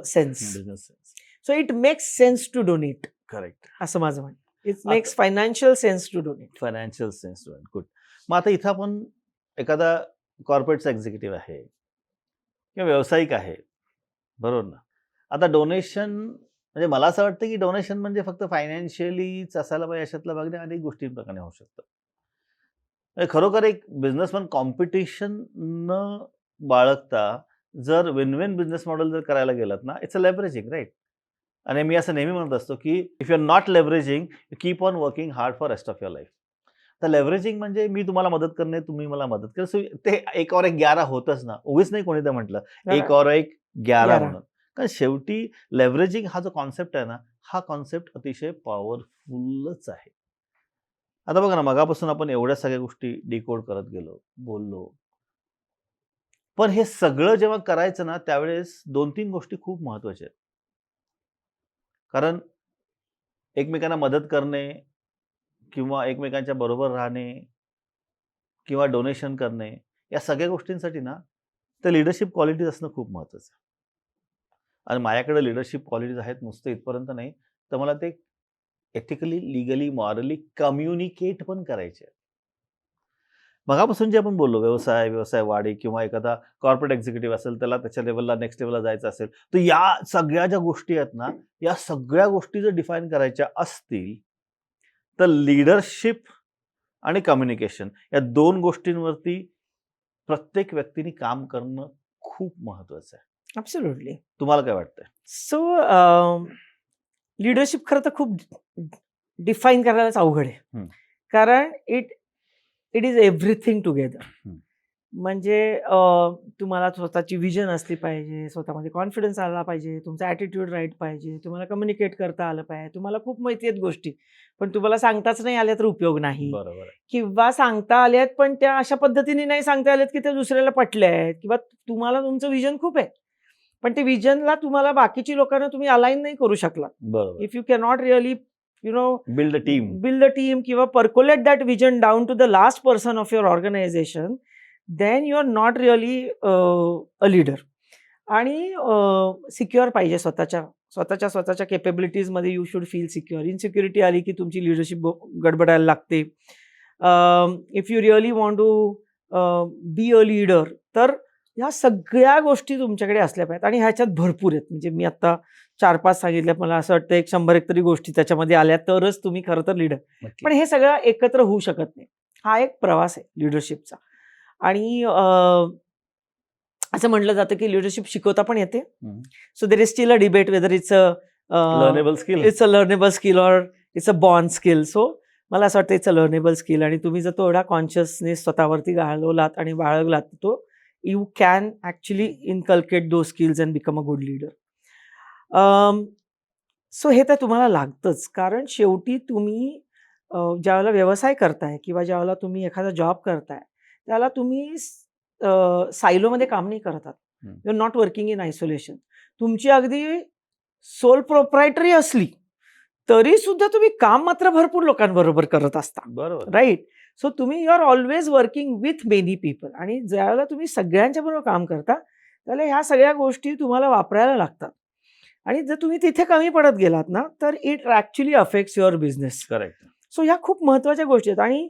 sense. So it makes sense to donate. Correct. असं माझं म्हणणं. It makes financial sense to donate. Financial sense to good. मग आता इथं आपण एखादा कॉर्पोरेटचा एक्झिक्युटिव्ह आहे किंवा व्यावसायिक आहे, बरोबर ना. आता डोनेशन म्हणजे मला असं वाटतं की डोनेशन म्हणजे फक्त फायनान्शियलीच असायला पाहिजे अशातला भाग नाही, अनेक गोष्टींप्रमाणे होऊ शकतं. म्हणजे खरोखर एक बिझनेसमॅन कॉम्पिटिशन न बाळगता जर विन विन बिझनेस मॉडेल जर करायला गेलात ना, इट्स अ लेव्हरेजिंग, राईट. आणि मी असं नेहमी म्हणत असतो की if you are not leveraging, you keep on working hard for rest of your life. तर लेव्हरेजिंग म्हणजे मी तुम्हाला मदत करणे, तुम्ही मला मदत करा. So ते 1 और 1 11 होतच ना. उगीच नाही कोणी तर म्हटलं 1 और 1 11 11. म्हणून. कारण शेवटी लेव्हरेजिंग हा जो कॉन्सेप्ट आहे ना, हा कॉन्सेप्ट अतिशय पॉवरफुलच आहे. आता बघा ना, मगापासून आपण एवढ्या सगळ्या गोष्टी डिकोड करत गेलो, बोललो. पण हे सगळं जेव्हा करायचं ना, त्यावेळेस 2-3 गोष्टी खूप महत्त्वाच्या आहेत. कारण एकमेकांना मदत करणे किंवा एकमेकांच्या बरोबर राहणे किंवा डोनेशन करणे, या सगळ्या गोष्टींसाठी ना, तर लीडरशिप क्वालिटीज असणं खूप महत्त्वाचं आहे. आणि माझ्याकडे लीडरशिप क्वालिटीज आहेत, नुसतं इथपर्यंत नाही, तर मला ते एथिकली, लीगली, मॉरली कम्युनिकेट पण करायचे आहे. मगापासून जे आपण बोललो, व्यवसाय वाढी किंवा एखादा कॉर्पोरेट एक्झिक्युटिव्ह असेल, त्याला त्याच्या लेव्हलला, नेक्स्ट लेव्हलला जायचं असेल, तर या सगळ्या ज्या गोष्टी आहेत ना, या सगळ्या गोष्टी जर डिफाईन करायच्या असतील, तर लीडरशिप आणि कम्युनिकेशन या 2 गोष्टींवरती प्रत्येक व्यक्तीने काम करणं खूप महत्त्वाचं आहे. ॲब्सोल्युटली. तुम्हाला काय वाटतंय? सो लीडरशिप खरं तर खूप डिफाईन करायलाच अवघड आहे. कारण इट इज एव्हरीथिंग टुगेदर. म्हणजे तुम्हाला स्वतःची विजन असली पाहिजे, स्वतःमध्ये कॉन्फिडन्स आला पाहिजे, तुमचा ॲटिट्यूड राईट पाहिजे, तुम्हाला कम्युनिकेट करता आलं पाहिजे, तुम्हाला खूप माहिती आहेत गोष्टी, पण तुम्हाला सांगताच नाही आल्या तर उपयोग नाही. बरोबर आहे. किंवा सांगता आल्यात पण त्या अशा पद्धतीने नाही सांगता आल्यात की त्या दुसऱ्याला पटल्या आहेत, किंवा तुम्हाला तुमचं विजन खूप आहे, पण ते विजनला तुम्हाला बाकीची लोकांना तुम्ही अलाइन नाही करू शकला. बरोबर. If you can not really build a team किंवा percolate that vision down to the last person of your organisation, then you are not really a leader. आणि सिक्युअर पाहिजे स्वतःच्या केपेबिलिटीजमध्ये. You should feel secure. Insecurity आली की तुमची leadership गडबडायला लागते. If you really want to be a leader, तर ह्या सगळ्या गोष्टी तुमच्याकडे असल्या पाहिजेत. आणि ह्याच्यात भरपूर आहेत. म्हणजे मी आता 4-5 सांगितल्या, मला असं वाटतं 100 तरी गोष्टी त्याच्यामध्ये आल्या तरच तुम्ही खरं तर लीडर. पण हे सगळं एकत्र होऊ शकत नाही. हा एक प्रवास आहे लीडरशिपचा. आणि असं म्हटलं जातं की लीडरशिप शिकवता पण येते. So there is steel a debate whether it's learnable skill. It's a learnable skill or it's a born skill. So मला असं वाटतं इट्स अ लर्नेबल स्किल. आणि तुम्ही जर तो एवढा कॉन्शियसनेस स्वतःवरती घालवलात आणि बाळगलात, तो you can actually inculcate those skills and become a good leader. So हे तर तुम्हाला लागतंच. कारण शेवटी तुम्ही ज्यावेळेला व्यवसाय करताय किंवा ज्यावेळेला तुम्ही एखादा जॉब करताय, त्याला तुम्ही सायलोमध्ये काम नाही करत आहात. You are not working in isolation. तुमची अगदी सोल प्रोप्रायटरी असली तरी सुद्धा तुम्ही काम मात्र भरपूर लोकांबरोबर करत असता. बरोबर. राईट. सो तुम्ही you are always working with many people. आणि ज्यावेळेला तुम्ही सगळ्यांच्या बरोबर काम करता, त्याला ह्या सगळ्या गोष्टी तुम्हाला वापरायला लागतात. आणि जर तुम्ही तिथे कमी पडत गेलात ना, तर it actually affects your business. Correct. So ह्या खूप महत्त्वाच्या गोष्टी आहेत. आणि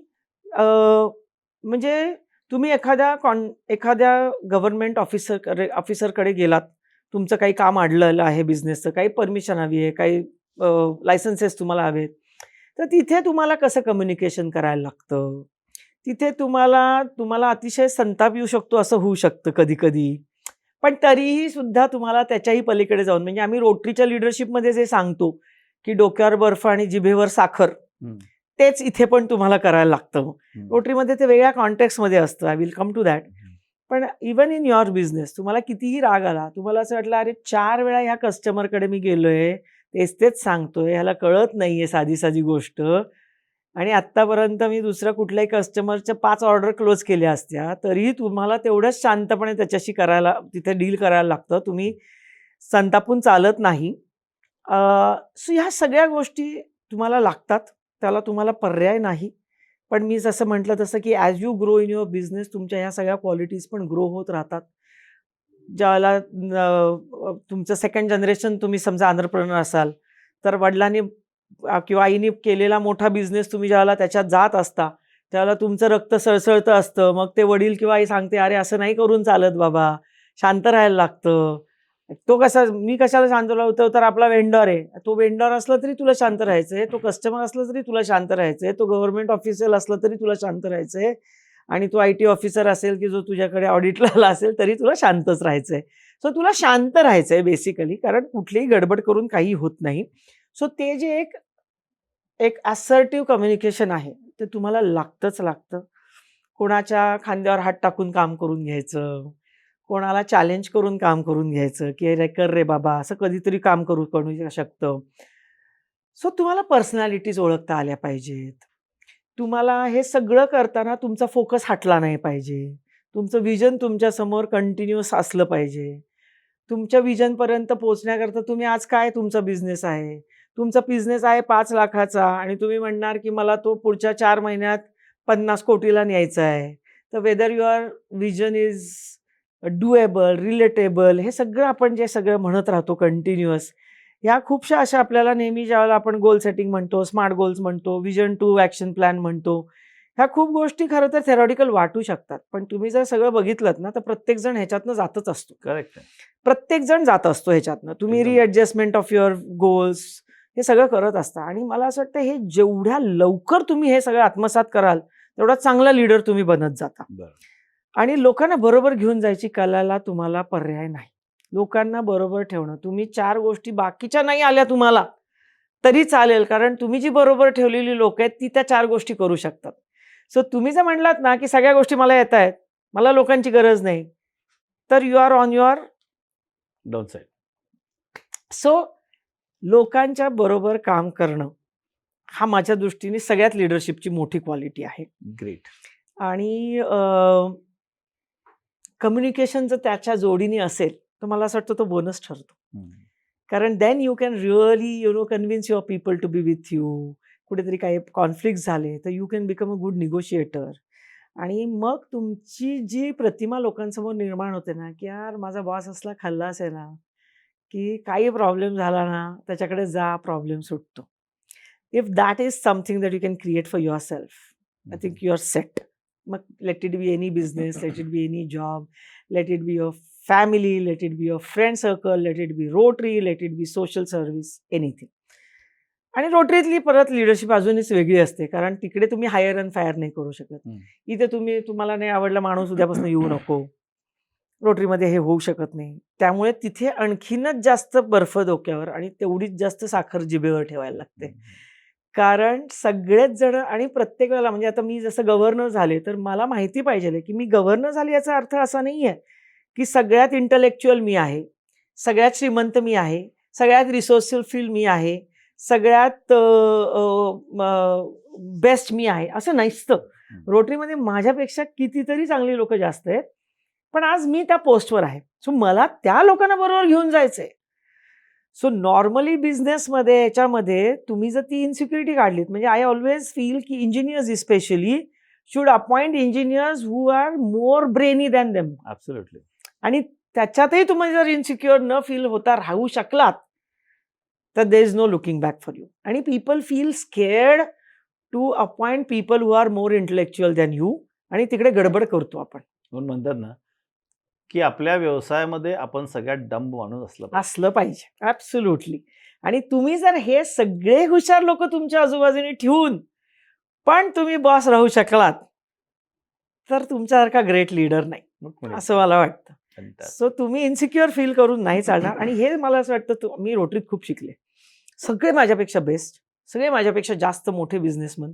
म्हणजे तुम्ही एखाद्या गव्हर्नमेंट ऑफिसरकडे गेलात, तुमचं काही काम अडलेलं आहे बिझनेसचं, काही परमिशन हवी आहे, काही लायसन्सेस तुम्हाला हवेत, तर तिथे तुम्हाला कसं कम्युनिकेशन करायला लागतं, तिथे तुम्हाला अतिशय संताप येऊ शकतो, असं होऊ शकतं कधी कधी. पण तरीही सुद्धा तुम्हाला त्याच्याही पलीकडे जाऊन, म्हणजे आम्ही रोटरीच्या लिडरशिपमध्ये जे सांगतो की डोक्यावर बर्फ आणि जिभेवर साखर, तेच इथे पण तुम्हाला करायला लागतं. रोटरीमध्ये ते वेगळ्या कॉन्टेक्स्टमध्ये असतं. I will come to that. पण इवन इन युअर बिझनेस तुम्हाला कितीही राग आला, तुम्हाला असं वाटलं अरे 4 वेळा ह्या कस्टमरकडे मी गेलोय, तेच सांगतोय, ह्याला कळत नाहीये साधी साधी गोष्ट, आणि आत्तापर्यंत मी दुसऱ्या कुठल्याही कस्टमरच्या 5 ऑर्डर क्लोज केल्या असत्या, तरीही तुम्हाला तेवढंच शांतपणे त्याच्याशी करायला, तिथे डील करायला लागतं. तुम्ही संतापून चालत नाही. सो ह्या सगळ्या गोष्टी तुम्हाला लागतात, त्याला तुम्हाला पर्याय नाही. पण मी जसं म्हटलं तसं की as you grow in your business तुमच्या ह्या सगळ्या क्वालिटीज पण ग्रो होत राहतात. ज्यावेळेला तुमचं सेकंड जनरेशन तुम्ही समजा आंतरप्रेन्योर असाल, तर वडिलांनी किंवा आईने केलेला मोठा बिझनेस तुम्ही ज्यावेळेला त्याच्यात जात असता, त्यावेळेला तुमचं रक्त सळसळतं असतं. मग ते वडील किंवा आई सांगते, "अरे असं नाही करून चालत बाबा, शांत राहायला लागतं." तो कसा, मी कशाला शांत राहतो, तर आपला वेंडर आहे. तो वेंडर असला तरी तुला शांत राहायचंय, तो कस्टमर असला तरी तुला शांत राहायचंय, तो गव्हर्नमेंट ऑफिशियल असला तरी तुला शांत राहायचंय, आणि तो IT ऑफिसर असेल की जो तुझ्याकडे ऑडिटला आला असेल तरी तुला शांतच राहायचंय. सो तुला शांत राहायचंय बेसिकली, कारण कुठलीही गडबड करून काही होत नाही. सो ते जे एक एक असर्टिव्ह कम्युनिकेशन आहे, ते तुम्हाला लागतं. कोणाच्या खांद्यावर हात टाकून काम करून घ्यायचं, कोणाला चॅलेंज करून काम करून घ्यायचं, की "अरे कर रे बाबा, असं कधीतरी काम करू शकतं." सो तुम्हाला पर्सनॅलिटीज ओळखता आल्या पाहिजेत. तुम्हाला हे सगळं करताना तुमचा फोकस हटला नाही पाहिजे. तुमचं विजन तुमच्यासमोर कंटिन्युअस असलं पाहिजे. तुमच्या विजनपर्यंत पोहोचण्याकरता तुम्ही आज काय तुमचा बिझनेस आहे. तुमचा बिझनेस आहे 5 लाखाचा आणि तुम्ही म्हणणार की मला तो पुढच्या 4 महिन्यात 50 कोटीला न्यायचा आहे. तर whether your vision is doable, relatable, हे सगळं आपण जे सगळं म्हणत राहतो कंटिन्युअस, ह्या खूपशा अशा आपल्याला नेहमी ज्यावेळेला आपण गोल सेटिंग म्हणतो, स्मार्ट गोल्स म्हणतो, विजन टू ॲक्शन प्लॅन म्हणतो, ह्या खूप गोष्टी खरं तर थेरॉटिकल वाटू शकतात. पण तुम्ही जर सगळं बघितलंत ना, तर प्रत्येकजण ह्याच्यातनं जातच असतो. करेक्ट आहे. प्रत्येकजण जात असतो ह्याच्यातनं. तुम्ही एकदम. रिॲडजस्टमेंट ऑफ युअर गोल्स हे सगळं करत असता, आणि मला असं वाटतं हे जेवढ्या लवकर तुम्ही हे सगळं आत्मसात कराल, तेवढा चांगला लीडर तुम्ही बनत जाता. बरं. आणि लोकांना बरोबर घेऊन जायची कलाला तुम्हाला पर्याय नाही. लोकांना बरोबर ठेवणं. तुम्ही 4 गोष्टी बाकीच्या नाही आल्या तुम्हाला, तरी चालेल, कारण तुम्ही जी बरोबर ठेवलेली लोकं आहेत, ती त्या 4 गोष्टी करू शकतात. सो तुम्ही जर म्हणलात ना, की सगळ्या गोष्टी मला येतायत, मला लोकांची गरज नाही, तर you are on your down side. So लोकांच्या बरोबर काम करणं, हा माझ्या दृष्टीने सगळ्यात लिडरशिपची मोठी क्वालिटी आहे. ग्रेट. आणि कम्युनिकेशन जर त्याच्या जोडीने असेल, तर मला असं वाटतं तो बोनस ठरतो. कारण then you can really convince your people to be with you. कुठेतरी काही कॉन्फ्लिक्ट झाले तर you can become a good negotiator. आणि मग तुमची जी प्रतिमा लोकांसमोर निर्माण होते ना, की यार माझा बॉस असला खल्लास आहे ना, की काही प्रॉब्लेम झाला ना, त्याच्याकडे जा, प्रॉब्लेम सुटतो. If that is something that you can create for yourself, I think you are set. मग let it be any business, let it be any job, let it be your family, let it be your friend circle, let it be Rotary, let it be social service, anything. आणि रोटरीतली परत leadership अजूनच वेगळी असते, कारण तिकडे तुम्ही higher and fire नाही करू शकत. इथे तुम्हाला नाही आवडला माणूस उद्यापासून येऊ नको. रोटरीमध्ये हे होऊ शकत नाही. त्यामुळे तिथे आणखीनच जास्त बर्फ डोक्यावर आणि तेवढीच जास्त साखर जिभेवर ठेवायला लागते. कारण सगळेच जण, आणि प्रत्येक वेळेला, म्हणजे आता मी जसं गव्हर्नर झाले, तर मला माहिती पाहिजे की मी गव्हर्नर झाले याचा अर्थ असा नाही आहे की सगळ्यात इंटलेक्च्युअल मी आहे, सगळ्यात श्रीमंत मी आहे, सगळ्यात रिसोर्सफुल मी आहे, सगळ्यात बेस्ट मी आहे, असं नसतं. रोटरीमध्ये माझ्यापेक्षा कितीतरी चांगली लोक जास्त आहेत, पण आज मी त्या पोस्टवर आहे. सो मला त्या लोकांना बरोबर घेऊन जायचंय. सो नॉर्मली बिझनेसमध्ये याच्यामध्ये तुम्ही जर ती इन्सिक्युरिटी काढलीत, म्हणजे आय ऑलवेज फील की engineers especially should appoint engineers who are more brainy than them. Absolutely. आणि त्याच्यातही तुम्ही जर इन्सिक्युअर न फील होता राहू शकलात, तर there is no looking back for you. आणि people feel scared to appoint people who are more intellectual than you, आणि तिकडे गडबड करतो आपण. म्हणून म्हणतात ना, की आपल्या व्यवसायामध्ये आपण सगळ्यात डंब माणूस असलं पाहिजे. ॲब्सोल्युटली. आणि तुम्ही जर हे सगळे हुशार लोक तुमच्या आजूबाजूने ठेवून पण तुम्ही बॉस राहू शकलात, तर तुमच्यासारखा ग्रेट लीडर नाही, असं मला वाटतं. सो तुम्ही इन्सिक्युअर फील करून नाही चालणार. आणि हे मला असं वाटतं, मी रोटरीत खूप शिकले. सगळे माझ्यापेक्षा बेस्ट, सगळे माझ्यापेक्षा जास्त मोठे बिझनेसमन,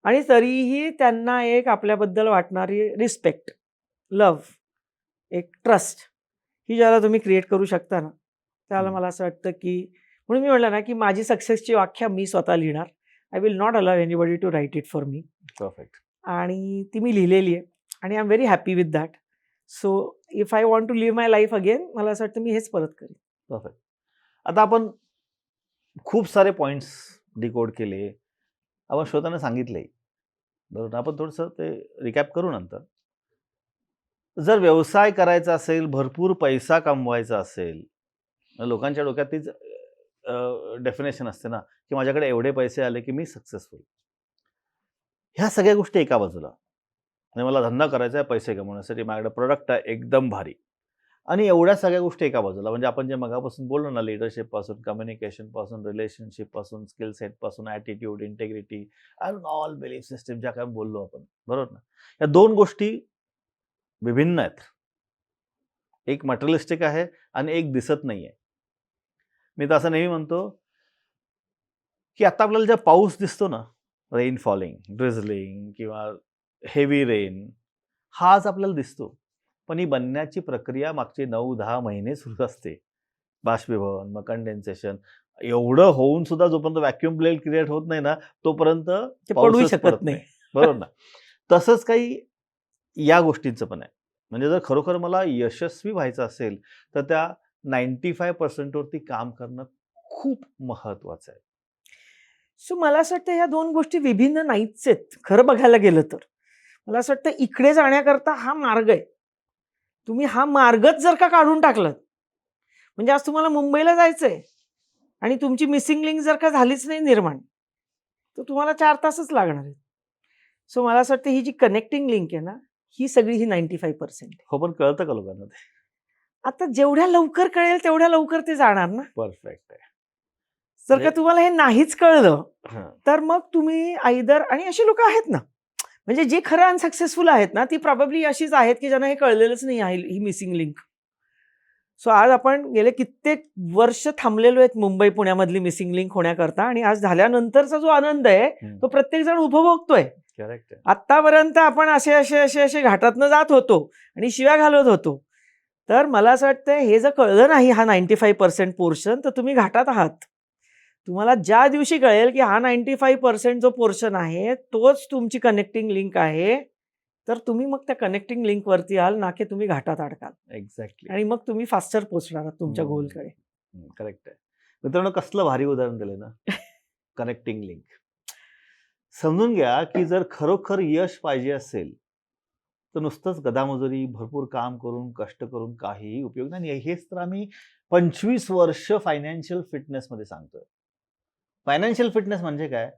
आणि तरीही त्यांना एक आपल्याबद्दल वाटणारी रिस्पेक्ट, लव्ह, एक ट्रस्ट ही ज्याला तुम्ही क्रिएट करू शकता ना, त्याला मला असं वाटतं की म्हणून मी म्हटलं ना की माझी सक्सेसची व्याख्या मी स्वतः लिहिणार. I will not allow anybody to write it for me. Perfect. आणि ती मी लिहिलेली आहे आणि I am very happy with that. So if I want to live my life again, मला असं वाटतं मी हेच परत करेन. परफेक्ट. आता आपण खूप सारे पॉइंट्स डिकोड केले, आपण श्रोत्यांना सांगितले, बरोबर ना? आपण थोडंसं ते रिकॅप करू नंतर. जर व्यवसाय करायचा असेल, भरपूर पैसा कमवायचा असेल, लोकांच्या डोक्यात तीच डेफिनेशन असते ना, की माझ्याकडे एवढे पैसे आले की मी सक्सेसफुल. ह्या सगळ्या गोष्टी एका बाजूला, आणि मला धंदा करायचा आहे पैसे कमवण्यासाठी, माझ्याकडे प्रोडक्ट आहे एकदम भारी, आणि एवढ्या सगळ्या गोष्टी एका बाजूला. म्हणजे आपण जे मगापासून बोललो ना, लिडरशिपपासून, कम्युनिकेशनपासून, रिलेशनशिपपासून, स्किल सेटपासून, attitude, integrity and all belief system ज्या काय बोललो आपण, बरोबर ना? या दोन गोष्टी विभिन्न आहेत. एक मटेरियलिस्टिक आहे आणि एक दिसत नाही आहे. मी तर असं नेहमी म्हणतो की आता आपल्याला जेव्हा पाऊस दिसतो ना, रेन फॉलिंग, ड्रिझलिंग किंवा हेवी रेन, हाच आपल्याला दिसतो, पण ही बनण्याची प्रक्रिया मागचे 9-10 महिने सुरू असते. बाष्पीभवन, मग कंडेन्सेशन, एवढं होऊन सुद्धा जोपर्यंत व्हॅक्युम प्लेट क्रिएट होत नाही ना, तोपर्यंत ते पडूही पाऊसच शकत पडत नाही. नाही, बरोबर ना? तसंच काही या गोष्टींचं पण आहे. म्हणजे जर खरोखर मला यशस्वी व्हायचं असेल, तर त्या 95% वरती काम करणं खूप महत्वाचं आहे. सो मला असं वाटतं ह्या दोन गोष्टी विभिन्न नाहीच आहेत खरं बघायला गेलं तर. मला असं वाटतं इकडे जाण्याकरता हा मार्ग आहे. तुम्ही हा मार्गच जर का काढून टाकलात, म्हणजे आज तुम्हाला मुंबईला जायचंय आणि तुमची मिसिंग लिंक जर का झालीच नाही निर्माण, तर तुम्हाला 4 तासच लागणार आहेत. सो मला असं वाटतं ही जी कनेक्टिंग लिंक आहे ना, ही सगळी ही 95% आहे. हो, पण कळतं का लोकांना ते? आता जेवढ्या लवकर कळेल तेवढ्या लवकर ते जाणार ना. परफेक्ट आहे. जर का म्हणजे तुम्हाला हे नाहीच कळलं, हां. तर मग तुम्ही आयदर, आणि अशी लोकं आहेत ना, म्हणजे जे खरं अनसक्सेसफुल आहेत ना, ती प्रोबॅबली अशीच आहेत की ज्यांना हे कळलेलंच नाही आहे ही मिसिंग लिंक. सो आज आपण गेले कित्येक वर्ष थांबलेलो आहेत मुंबई पुण्यामधली मिसिंग लिंक होण्याकरता, आणि आज झाल्यानंतरचा जो आनंद आहे तो प्रत्येक जण उपभोगतोय. करेक्ट आहे. आतापर्यंत आपण असे घाटातनं जात होतो आणि शिव्या घालत होतो. तर मला असं वाटतं हे जर कळलं नाही हा 95% पोर्शन, तर तुम्ही घाटात आहात. तुम्हाला ज्या दिवशी कळेल की हा 95% जो पोर्शन आहे तोच तुमची कनेक्टिंग लिंक आहे, तर तुम्ही मग त्या कनेक्टिंग लिंकवरती याल, ना की तुम्ही घाटात अडकाल, एक्झॅक्टली. आणि मग तुम्ही फास्टर पोहोचणार आहात तुमच्या गोलकडे. करेक्ट आहे. मित्रांनो, कसलं भारी उदाहरण दिलं ना, कनेक्टिंग लिंक. समजून घ्या की जर खरोखर यश पाहिजे असेल, तर नुसतंच गदामजुरी, भरपूर काम करून, कष्ट करून काहीही उपयोग नाही. हेच तर आम्ही 25 वर्ष फायनान्शियल फिटनेसमध्ये सांगतोय. फायनान्शियल फिटनेस म्हणजे काय?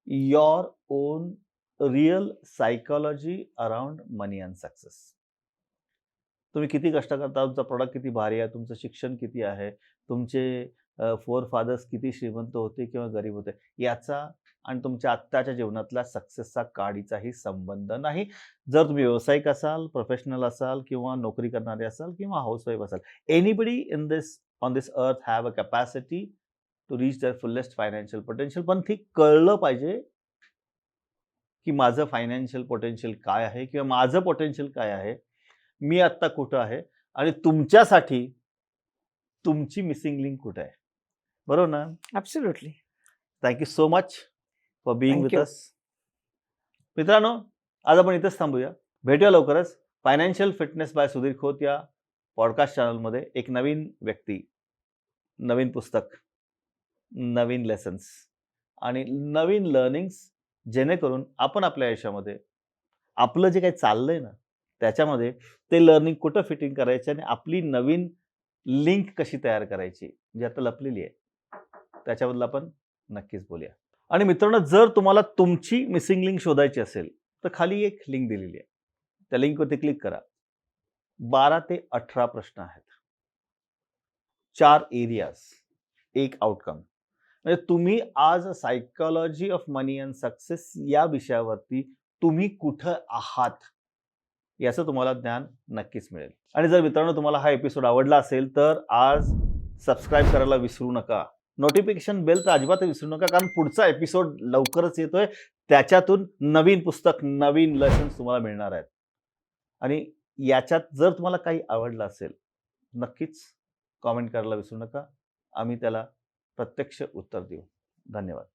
Your on real psychology around money and success. तुम्ही किती कष्ट करता, तुमचा प्रोडक्ट किती भारी आहे, तुमचं शिक्षण किती आहे, तुमचे फोर फादर्स किती श्रीमंत होते किंवा गरीब होते, याचा आणि तुमच्या आत्ताच्या जीवनातल्या सक्सेसचा काडीचाही संबंध नाही. जर तुम्ही व्यावसायिक असाल, प्रोफेशनल असाल किंवा नोकरी करणारे असाल किंवा हाऊसवाईफ असाल, anybody in this on this earth have a capacity to reach their fullest financial potential. पण ते कळलं पाहिजे की माझं फायनान्शियल पोटेन्शियल काय आहे किंवा माझं पोटेन्शियल काय आहे, मी आत्ता कुठं आहे, आणि तुमच्यासाठी तुमची मिसिंग लिंक कुठे आहे, बरोबर ना? Absolutely. Thank you so much for being Thank with you. Us. मित्रांनो, आज आपण इथेच थांबूया. भेटूया लवकरच financial fitness by Sudhir Khot या पॉडकास्ट चॅनलमध्ये. एक नवीन व्यक्ती, नवीन पुस्तक, नवीन लेसन्स आणि नवीन लर्निंग्स, जेणेकरून आपण आपल्या आयुष्यामध्ये आपलं जे काही चाललंय ना, त्याच्यामध्ये ते लर्निंग कुठं फिटिंग करायचं आणि आपली नवीन लिंक कशी तयार करायची, जी आता लपलेली आहे, त्याच्याबद्दल आपण नक्कीच बोलूया. आणि मित्रांनो, जर तुम्हाला तुमची मिसिंग लिंक शोधायची असेल, तर खाली एक लिंक दिलेली आहे. त्या लिंकवरती क्लिक करा. 12 ते 18 प्रश्न आहेत. 4 एरियाज, 1 आउटकम. म्हणजे तुम्ही आज psychology of money and success या विषयावरती तुम्ही कुठं आहात, याचं तुम्हाला ज्ञान नक्कीच मिळेल. आणि जर मित्रांनो तुम्हाला हा एपिसोड आवडला असेल, तर आज सबस्क्राईब करायला विसरू नका. नोटिफिकेशन बेल तर अजिबात विसरू नका, कारण पुढचा एपिसोड लवकरच येतोय. त्याच्यातून नवीन पुस्तक, नवीन लेसन्स तुम्हाला मिळणार आहेत. आणि याच्यात जर तुम्हाला काही आवडलं असेल, नक्कीच कॉमेंट करायला विसरू नका. आम्ही त्याला प्रत्यक्ष उत्तर देऊ. धन्यवाद.